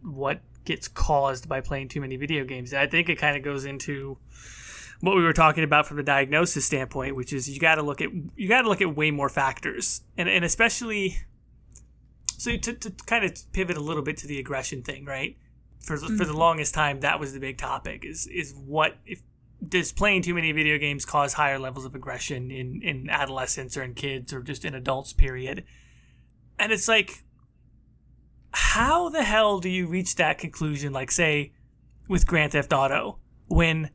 gets caused by playing too many video games. I think it kind of goes into what we were talking about from the diagnosis standpoint, which is you got to look at way more factors, and especially so to kind of pivot a little bit to the aggression thing, right? For the longest time, that was the big topic: is what if does playing too many video games cause higher levels of aggression in adolescents or in kids or just in adults, period. And it's like, how the hell do you reach that conclusion, like, say, with Grand Theft Auto, when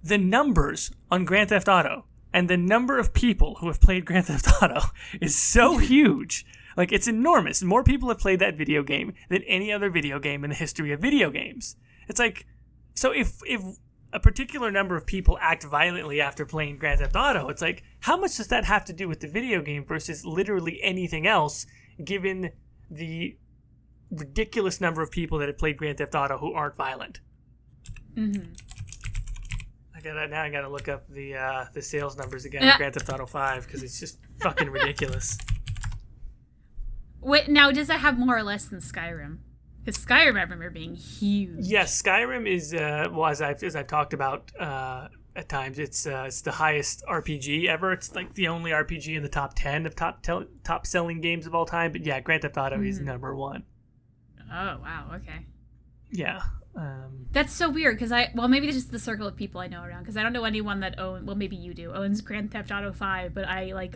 the numbers on Grand Theft Auto and the number of people who have played Grand Theft Auto is so huge? Like, it's enormous. More people have played that video game than any other video game in the history of video games. It's like, so if a particular number of people act violently after playing Grand Theft Auto, it's like, how much does that have to do with the video game versus literally anything else, given the ridiculous number of people that have played Grand Theft Auto who aren't violent? Mm-hmm. I gotta look up the sales numbers again in Grand Theft Auto 5 because it's just fucking ridiculous. Wait, now does that have more or less than Skyrim? Because Skyrim, I remember being huge. Yes, Skyrim is as I've talked about at times. It's the highest RPG ever. It's like the only RPG in the top 10 of top selling games of all time. But yeah, Grand Theft Auto is number one. Oh wow, okay. Yeah. That's so weird because maybe it's just the circle of people I know around, because I don't know anyone that maybe you do, owns Grand Theft Auto 5, but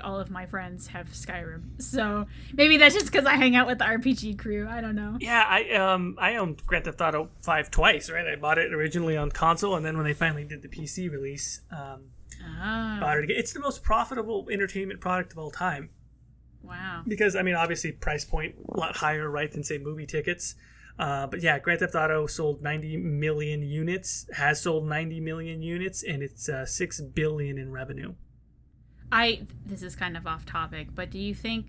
all of my friends have Skyrim. So maybe that's just because I hang out with the RPG crew. I don't know. Yeah, I owned Grand Theft Auto 5 twice, right? I bought it originally on console, and then when they finally did the PC release, bought it again. It's the most profitable entertainment product of all time. Wow. Because, I mean, obviously price point a lot higher, right, than, say, movie tickets. But yeah, Grand Theft Auto sold 90 million units, has sold 90 million units, and it's $6 billion in revenue. This is kind of off topic, but do you think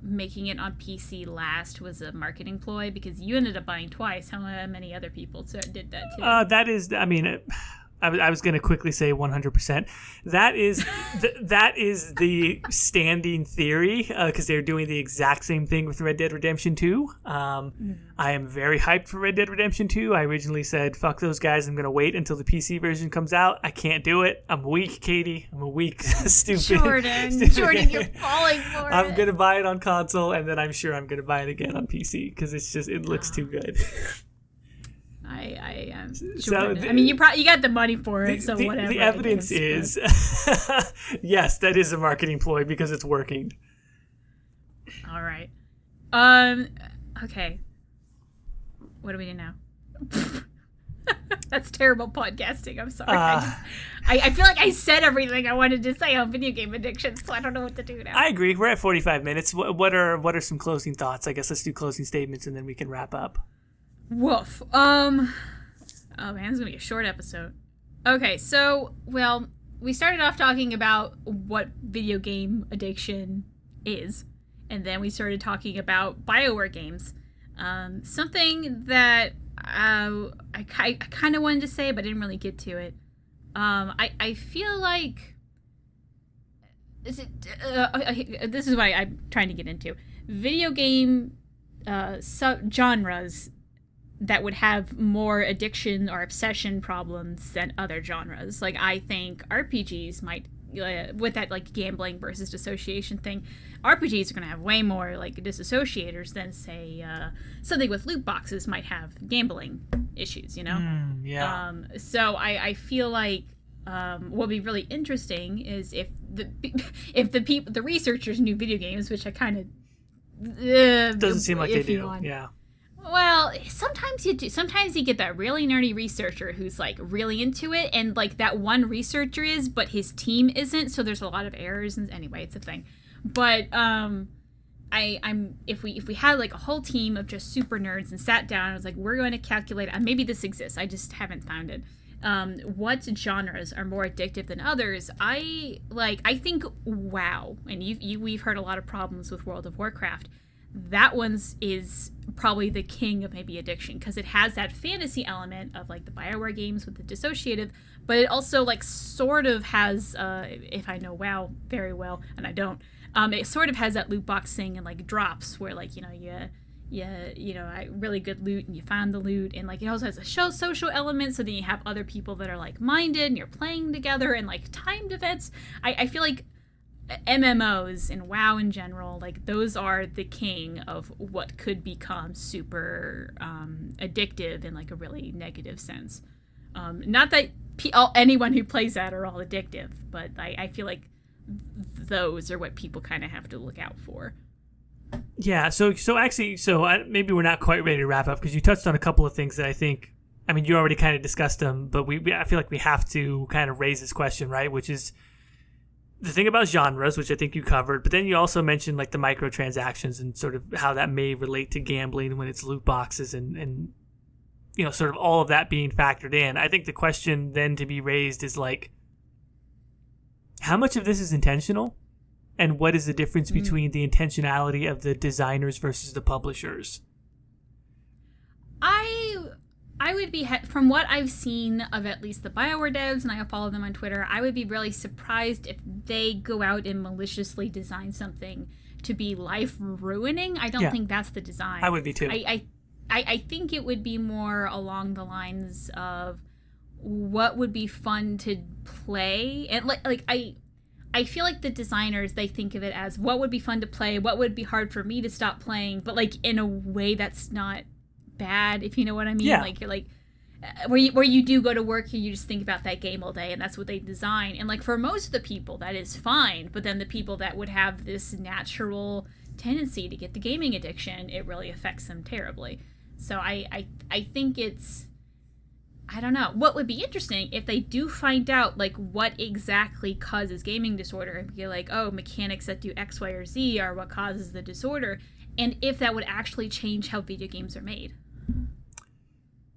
making it on PC last was a marketing ploy? Because you ended up buying twice. How many other people did that too? That is, I mean, I was going to quickly say 100%. That is the standing theory, because they're doing the exact same thing with Red Dead Redemption 2. I am very hyped for Red Dead Redemption 2. I originally said, fuck those guys, I'm going to wait until the PC version comes out. I can't do it. I'm weak, Caitie. I'm a weak, stupid. Jordan, you're falling for it. I'm going to buy it on console, and then I'm sure I'm going to buy it again on PC, because it looks too good. I am. So, I mean, you got the money for it, so whatever. The evidence is, yes, that is a marketing ploy because it's working. All right. Okay. What do we do now? That's terrible podcasting. I'm sorry. I feel like I said everything I wanted to say on video game addiction, so I don't know what to do now. I agree. We're at 45 minutes. What are some closing thoughts? I guess let's do closing statements and then we can wrap up. Woof. Oh man, this is gonna be a short episode. Okay, so, well, we started off talking about what video game addiction is, and then we started talking about Bioware games. Something that I kind of wanted to say, but I didn't really get to it. I feel like this is what I'm trying to get into. Video game sub-genres that would have more addiction or obsession problems than other genres. Like, I think RPGs might, with that, like, gambling versus dissociation thing, RPGs are going to have way more, like, disassociators than, say, something with loot boxes might have gambling issues, you know? Yeah. So I feel like what would be really interesting is if the researchers knew video games, which I kind of doesn't seem like they do. Yeah. Well, sometimes you do. Sometimes you get that really nerdy researcher who's, like, really into it, and, like, that one researcher is, but his team isn't, so there's a lot of errors, and anyway, it's a thing. But if we had, like, a whole team of just super nerds and sat down and was like, we're going to calculate, maybe this exists, I just haven't found it, what genres are more addictive than others. I think WoW, and we've heard a lot of problems with World of Warcraft. That one's is probably the king of maybe addiction, because it has that fantasy element of, like, the Bioware games with the dissociative, but it also, like, sort of has, if I know WoW very well, and I don't, it sort of has that loot box thing and, like, drops where, like, you know, really good loot, and you find the loot, and like it also has a social element, so then you have other people that are like-minded and you're playing together, and like timed events. I feel like MMOs and WoW in general, like those are the king of what could become super addictive in like a really negative sense. Not that anyone who plays that are all addictive, but I feel like those are what people kind of have to look out for. Yeah, so maybe we're not quite ready to wrap up, because you touched on a couple of things that I think, I mean, you already kind of discussed them, but I feel like we have to kind of raise this question, right? Which is the thing about genres, which I think you covered, but then you also mentioned like the microtransactions and sort of how that may relate to gambling when it's loot boxes and sort of all of that being factored in. I think the question then to be raised is like, how much of this is intentional? And what is the difference between the intentionality of the designers versus the publishers? I would be, from what I've seen of at least the Bioware devs, and I follow them on Twitter, I would be really surprised if they go out and maliciously design something to be life-ruining. I don't think that's the design. I would be too. I think it would be more along the lines of what would be fun to play. And I feel like the designers, they think of it as what would be fun to play, what would be hard for me to stop playing, but like in a way that's not bad, if you know what I mean. Yeah. Like you're like where you do go to work and you just think about that game all day, and that's what they design. And like for most of the people that is fine, but then the people that would have this natural tendency to get the gaming addiction, it really affects them terribly. So I think it's, I don't know, what would be interesting if they do find out like what exactly causes gaming disorder, and be like, oh, mechanics that do X, Y, or Z are what causes the disorder, and if that would actually change how video games are made.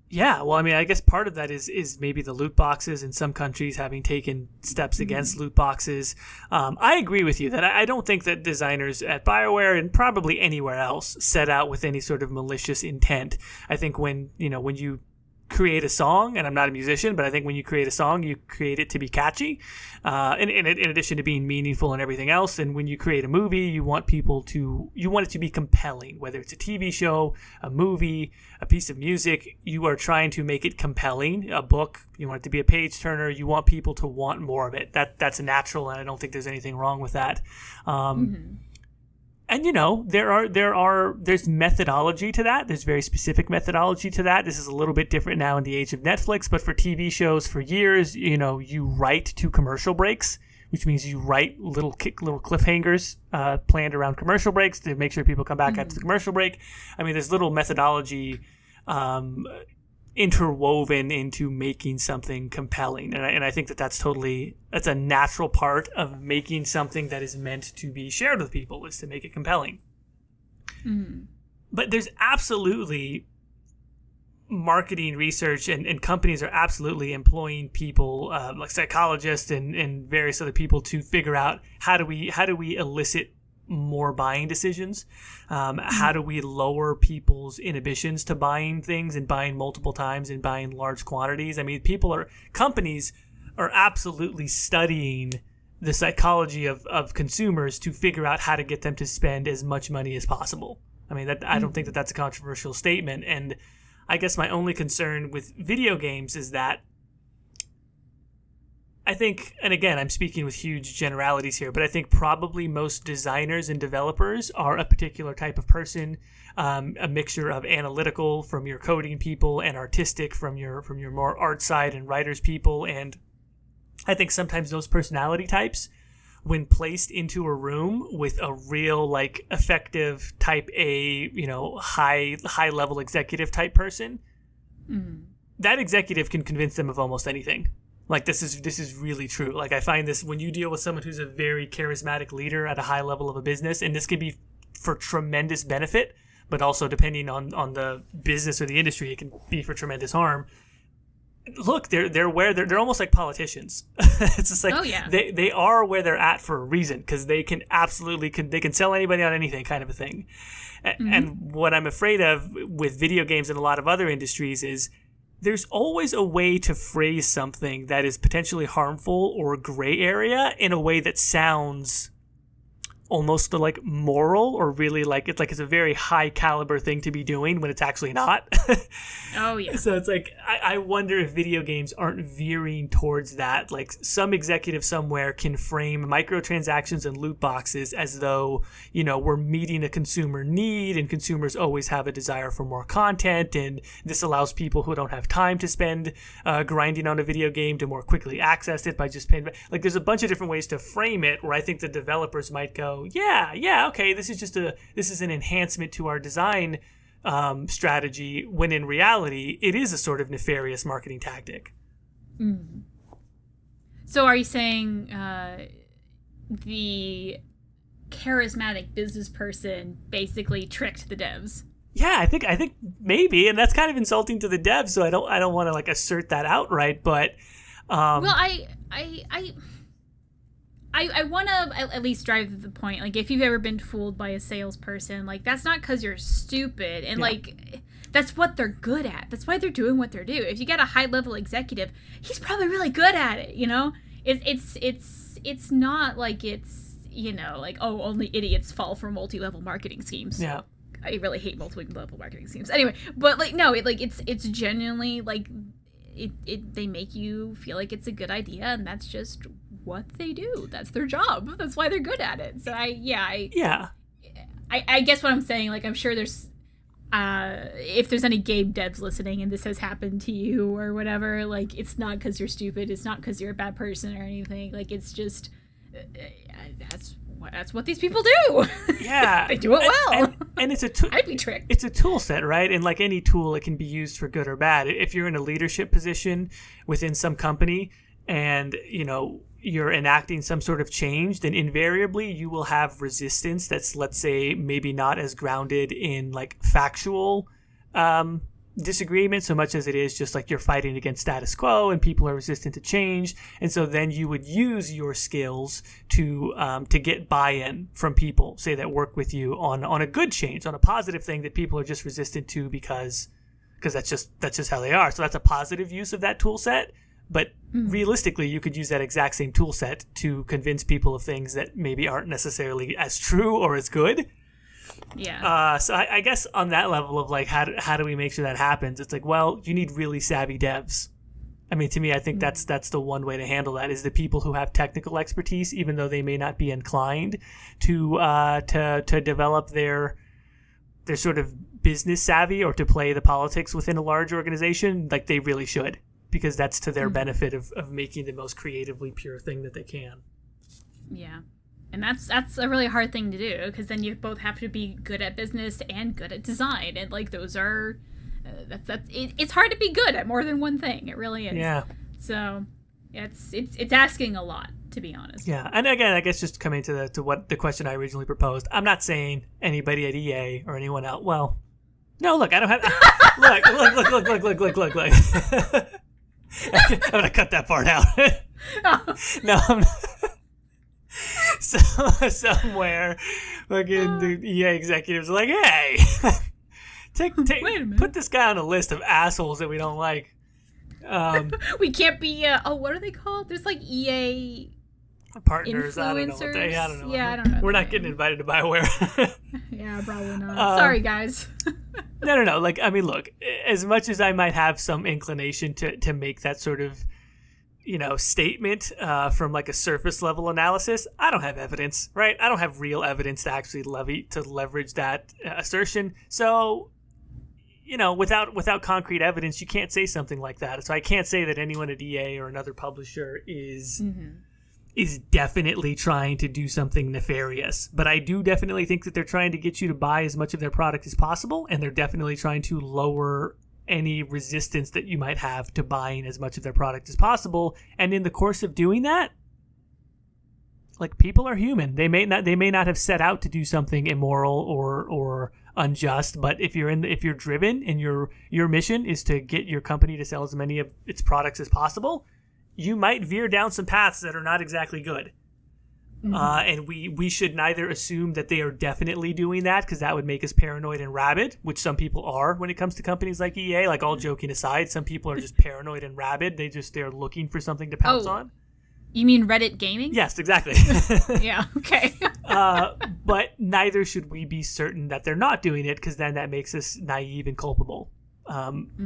Yeah, well, I mean, I guess part of that is maybe the loot boxes in some countries having taken steps against loot boxes. I agree with you that I don't think that designers at Bioware and probably anywhere else set out with any sort of malicious intent. I think when you create a song, and I'm not a musician, but I think when you create a song, you create it to be catchy, in addition to being meaningful and everything else. And when you create a movie, you want it to be compelling, whether it's a TV show, a movie, a piece of music. You are trying to make it compelling. A book, you want it to be a page turner. You want people to want more of it. That's natural, and I don't think there's anything wrong with that. And there's methodology to that. There's very specific methodology to that. This is a little bit different now in the age of Netflix, but for TV shows for years, you write to commercial breaks, which means you write little cliffhangers planned around commercial breaks to make sure people come back after the commercial break. I mean, there's little methodology interwoven into making something compelling, and I think that's a natural part of making something that is meant to be shared with people, is to make it compelling. But there's absolutely marketing research, and companies are absolutely employing people like psychologists and various other people to figure out how do we elicit more buying decisions. How do we lower people's inhibitions to buying things and buying multiple times and buying large quantities? I mean, companies are absolutely studying the psychology of consumers to figure out how to get them to spend as much money as possible. I mean, I don't think that's a controversial statement. And I guess my only concern with video games is that I think, and again, I'm speaking with huge generalities here, but I think probably most designers and developers are a particular type of person, a mixture of analytical from your coding people and artistic from your more art side and writers people. And I think sometimes those personality types, when placed into a room with a real like effective type A, high level executive type person, that executive can convince them of almost anything. Like, this is really true. Like, I find this when you deal with someone who's a very charismatic leader at a high level of a business, and this can be for tremendous benefit, but also depending on the business or the industry, it can be for tremendous harm. Look, they're almost like politicians. It's just like, they are where they're at for a reason, because they can sell anybody on anything, kind of a thing. And what I'm afraid of with video games and a lot of other industries is there's always a way to phrase something that is potentially harmful or gray area in a way that sounds almost like moral, or really like it's a very high caliber thing to be doing when it's actually not. Oh yeah. So it's like I wonder if video games aren't veering towards that. Like some executive somewhere can frame microtransactions and loot boxes as though, we're meeting a consumer need, and consumers always have a desire for more content, and this allows people who don't have time to spend grinding on a video game to more quickly access it by just paying. Like there's a bunch of different ways to frame it where I think the developers might go, yeah, okay, this is an enhancement to our design strategy, when in reality it is a sort of nefarious marketing tactic. Mm. So are you saying the charismatic business person basically tricked the devs? Yeah, I think maybe, and that's kind of insulting to the devs, so I don't want to like assert that outright, but well, I want to at least drive the point. Like, if you've ever been fooled by a salesperson, like, that's not because you're stupid. And, like, that's what they're good at. That's why they're doing what they're doing. If you get a high-level executive, he's probably really good at it, It's not like it's, like, oh, only idiots fall for multi-level marketing schemes. Yeah. I really hate multi-level marketing schemes. Anyway, but, like, no, it's genuinely, like, they make you feel like it's a good idea, and that's just what they do. That's their job. That's why they're good at it. So I guess what I'm saying, like, I'm sure there's if there's any game devs listening and this has happened to you or whatever, like, it's not because you're stupid, it's not because you're a bad person or anything. Like, it's just that's what these people do. Yeah. They do it well. And it's a tool. I'd be tricked. It's a tool set, right? And like any tool, it can be used for good or bad. If you're in a leadership position within some company and, you're enacting some sort of change, then invariably you will have resistance that's, let's say, maybe not as grounded in like factual disagreement so much as it is just like you're fighting against status quo and people are resistant to change. And so then you would use your skills to get buy-in from people, say, that work with you on a good change, on a positive thing that people are just resistant to because that's just how they are. So that's a positive use of that tool set. But realistically, you could use that exact same tool set to convince people of things that maybe aren't necessarily as true or as good. Yeah. So I guess on that level of like, how do we make sure that happens? It's like, well, you need really savvy devs. I mean, to me, I think that's the one way to handle that, is the people who have technical expertise, even though they may not be inclined to develop their sort of business savvy or to play the politics within a large organization. Like, they really should, because that's to their benefit of making the most creatively pure thing that they can. Yeah. And that's a really hard thing to do, because then you both have to be good at business and good at design, and like those are it's hard to be good at more than one thing. It really is. Yeah. So it's asking a lot, to be honest. Yeah. And again, I guess just coming to what the question I originally proposed, I'm not saying anybody at EA or anyone else. Well, no, look, I don't have look. I'm gonna cut that part out. No, I'm not. So somewhere, fucking the EA executives are like, "Hey, put this guy on a list of assholes that we don't like." We can't be. What are they called? There's like EA partners. Influencers. I don't know. Yeah, I don't know. We're not getting invited to Bioware. Yeah, probably not. Sorry, guys. No. Like, I mean, look. As much as I might have some inclination to make that sort of, statement from like a surface level analysis, I don't have evidence, right? I don't have real evidence to actually leverage that assertion. So, without concrete evidence, you can't say something like that. So I can't say that anyone at EA or another publisher is definitely trying to do something nefarious. But I do definitely think that they're trying to get you to buy as much of their product as possible, and they're definitely trying to lower any resistance that you might have to buying as much of their product as possible. And in the course of doing that, like, people are human. They may not have set out to do something immoral or unjust, but if you're driven and your mission is to get your company to sell as many of its products as possible, you might veer down some paths that are not exactly good. And we should neither assume that they are definitely doing that, because that would make us paranoid and rabid, which some people are when it comes to companies like EA. Like, all joking aside, some people are just paranoid and rabid. They're looking for something to pounce on. You mean Reddit gaming? Yes, exactly. Yeah, okay. But neither should we be certain that they're not doing it, because then that makes us naive and culpable.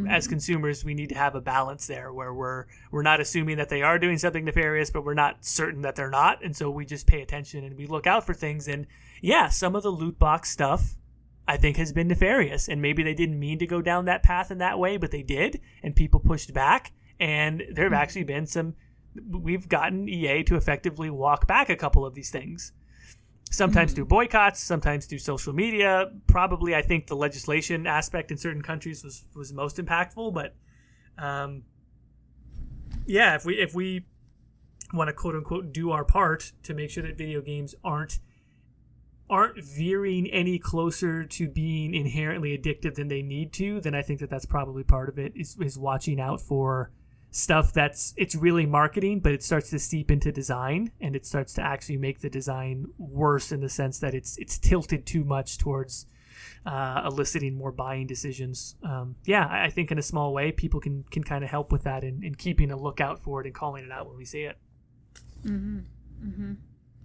As consumers, we need to have a balance there where we're not assuming that they are doing something nefarious, but we're not certain that they're not. And so we just pay attention and we look out for things. And yeah, some of the loot box stuff I think has been nefarious, and maybe they didn't mean to go down that path in that way, but they did, and people pushed back. And there have actually been we've gotten EA to effectively walk back a couple of these things. Sometimes through boycotts, sometimes through social media. Probably, I think the legislation aspect in certain countries was most impactful. But yeah, if we want to quote unquote do our part to make sure that video games aren't veering any closer to being inherently addictive than they need to, then I think that's probably part of it. Is watching out for stuff it's really marketing, but it starts to seep into design, and it starts to actually make the design worse in the sense that it's tilted too much towards eliciting more buying decisions. I think in a small way people can kind of help with that in keeping a lookout for it and calling it out when we see it.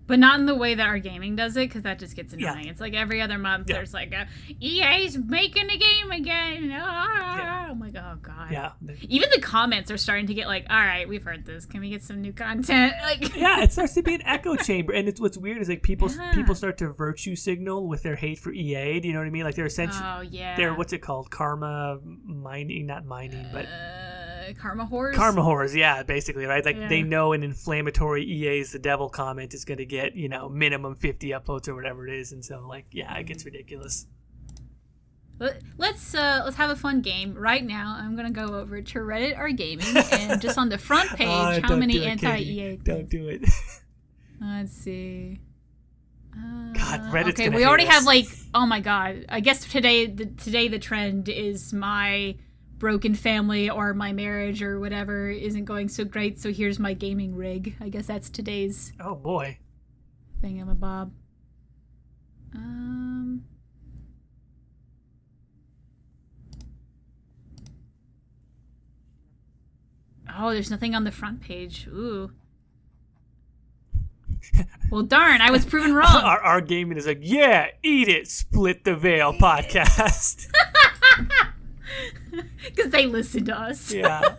But not in the way that our gaming does it, because that just gets annoying. Yeah. It's like every other month there's like EA's making a game again. I'm like, oh god. Yeah. Even the comments are starting to get like, all right, we've heard this. Can we get some new content? Like, yeah, it starts to be an echo chamber, and it's what's weird is like people start to virtue signal with their hate for EA. Do you know what I mean? Like they're essentially they're what's it called? Karma mining, not mining, but. Karma whores? Karma whores, yeah, basically, right? Like they know an inflammatory EA's the devil comment is going to get, minimum 50 upvotes or whatever it is, and so it gets ridiculous. Let's have a fun game right now. I'm gonna go over to Reddit or gaming, and just on the front page, how many anti-EA? Don't do it. Let's see. God, Reddit's okay. gonna We already hate us. have like, oh my god. I guess today the trend is my broken family or my marriage or whatever isn't going so great, so here's my gaming rig. I guess that's today's oh boy thingamabob. Oh, there's nothing on the front page. Ooh. Well, darn, I was proven wrong. Our gaming is like, yeah, eat it, Split the Veil podcast. Because they listen to us. Yeah.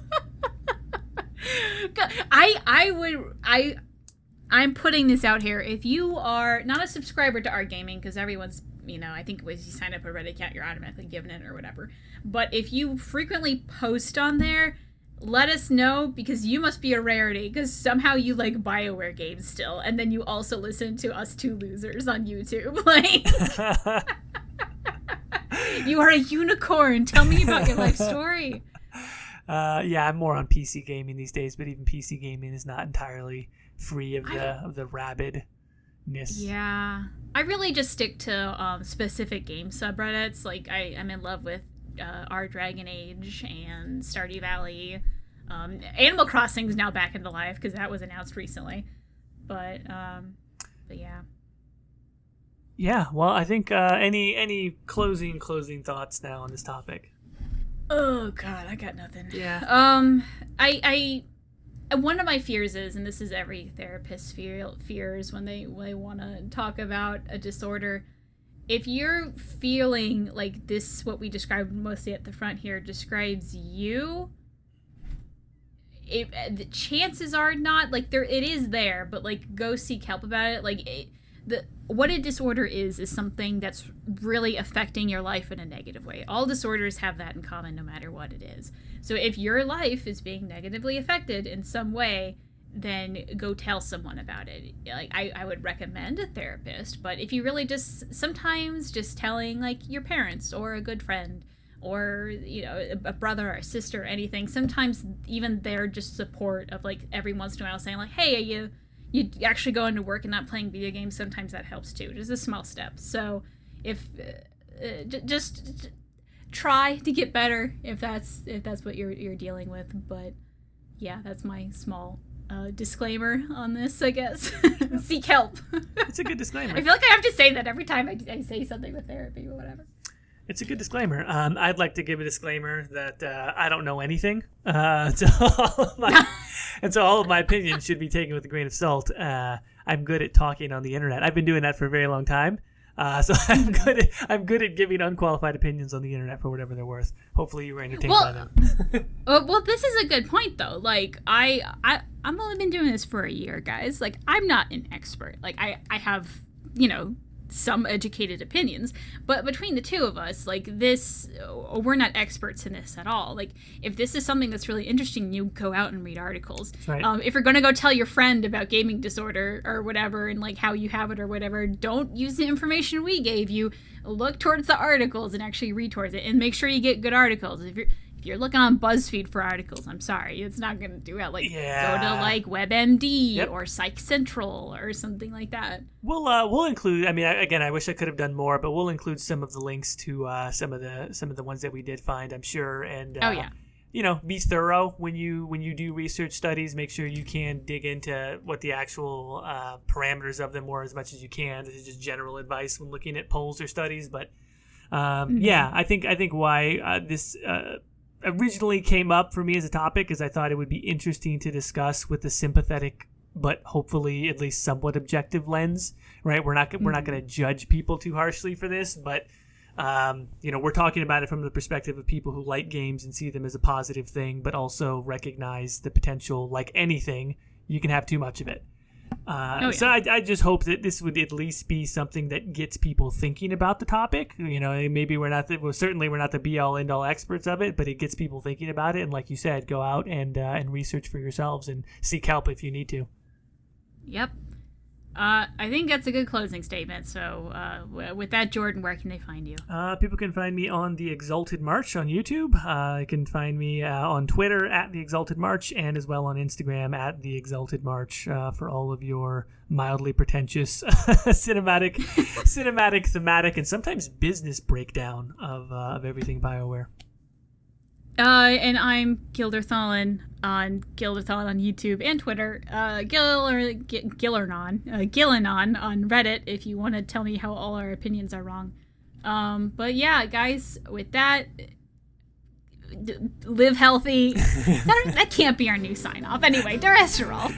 I'm putting this out here. If you are not a subscriber to our gaming, because everyone's, I think when you sign up a Reddit account, you're automatically given it or whatever. But if you frequently post on there, let us know, because you must be a rarity, because somehow you like Bioware games still, and then you also listen to us two losers on YouTube. Like, you are a unicorn. Tell me about your life story. I'm more on PC gaming these days, but even PC gaming is not entirely free of the rabidness. Yeah, I really just stick to specific game subreddits. Like I'm in love with our Dragon Age and Stardew Valley. Animal Crossing is now back into life because that was announced recently. But yeah. Yeah, well, I think any closing thoughts now on this topic? Oh God, I got nothing. Yeah. I one of my fears is, and this is every therapist's fears when they want to talk about a disorder. If you're feeling like this, what we described mostly at the front here, describes you, the chances are not, like, it is there, but like go seek help about it. Like what a disorder is something that's really affecting your life in a negative way. All disorders have that in common, no matter what it is. So if your life is being negatively affected in some way, then go tell someone about it. Like I would recommend a therapist, but if you really sometimes just telling like your parents or a good friend or a brother or a sister or anything, sometimes even their just support of like every once in a while saying like, hey, you actually going to work and not playing video games, sometimes that helps too. Just a small step. So if just try to get better if that's what you're dealing with. But yeah, that's my small disclaimer on this, I guess. Seek help. It's a good disclaimer. I feel like I have to say that every time I say something with therapy or whatever. It's a good disclaimer. I'd like to give a disclaimer that I don't know anything. So And so all of my opinions should be taken with a grain of salt. I'm good at talking on the internet. I've been doing that for a very long time. So I'm good at giving unqualified opinions on the internet for whatever they're worth. Hopefully you were entertained by them. Well, this is a good point though. Like I've only been doing this for a year, guys. Like I'm not an expert. Like I have, some educated opinions, but between the two of us, like this, we're not experts in this at all. Like if this is something that's really interesting, you go out and read articles. Right. If you're going to go tell your friend about gaming disorder or whatever and like how you have it or whatever, don't use the information we gave you. Look towards the articles and actually read towards it, and make sure you get good articles. If you're looking on BuzzFeed for articles, I'm sorry, it's not going to do it. Like, go to like WebMD or Psych Central or something like that. We'll include. I mean, again, I wish I could have done more, but we'll include some of the links to some of the ones that we did find, I'm sure. And be thorough when you do research studies. Make sure you can dig into what the actual parameters of them were as much as you can. This is just general advice when looking at polls or studies, but I think why this originally came up for me as a topic is I thought it would be interesting to discuss with a sympathetic but hopefully at least somewhat objective lens, right? We're not going to judge people too harshly for this, but we're talking about it from the perspective of people who like games and see them as a positive thing, but also recognize the potential, like anything, you can have too much of it. So I just hope that this would at least be something that gets people thinking about the topic. Maybe we're not the be all end all experts of it, but it gets people thinking about it. And like you said, go out and research for yourselves and seek help if you need to. Yep. I think that's a good closing statement. So with that, Jordan, where can they find you? People can find me on The Exalted March on YouTube. You can find me on Twitter at The Exalted March, and as well on Instagram at The Exalted March for all of your mildly pretentious cinematic, thematic, and sometimes business breakdown of everything Bioware. And I'm Ghildirthalen on YouTube and Twitter. Gillanon on Reddit if you want to tell me how all our opinions are wrong. But yeah, guys, with that, live healthy. That can't be our new sign off. Anyway, Duress all.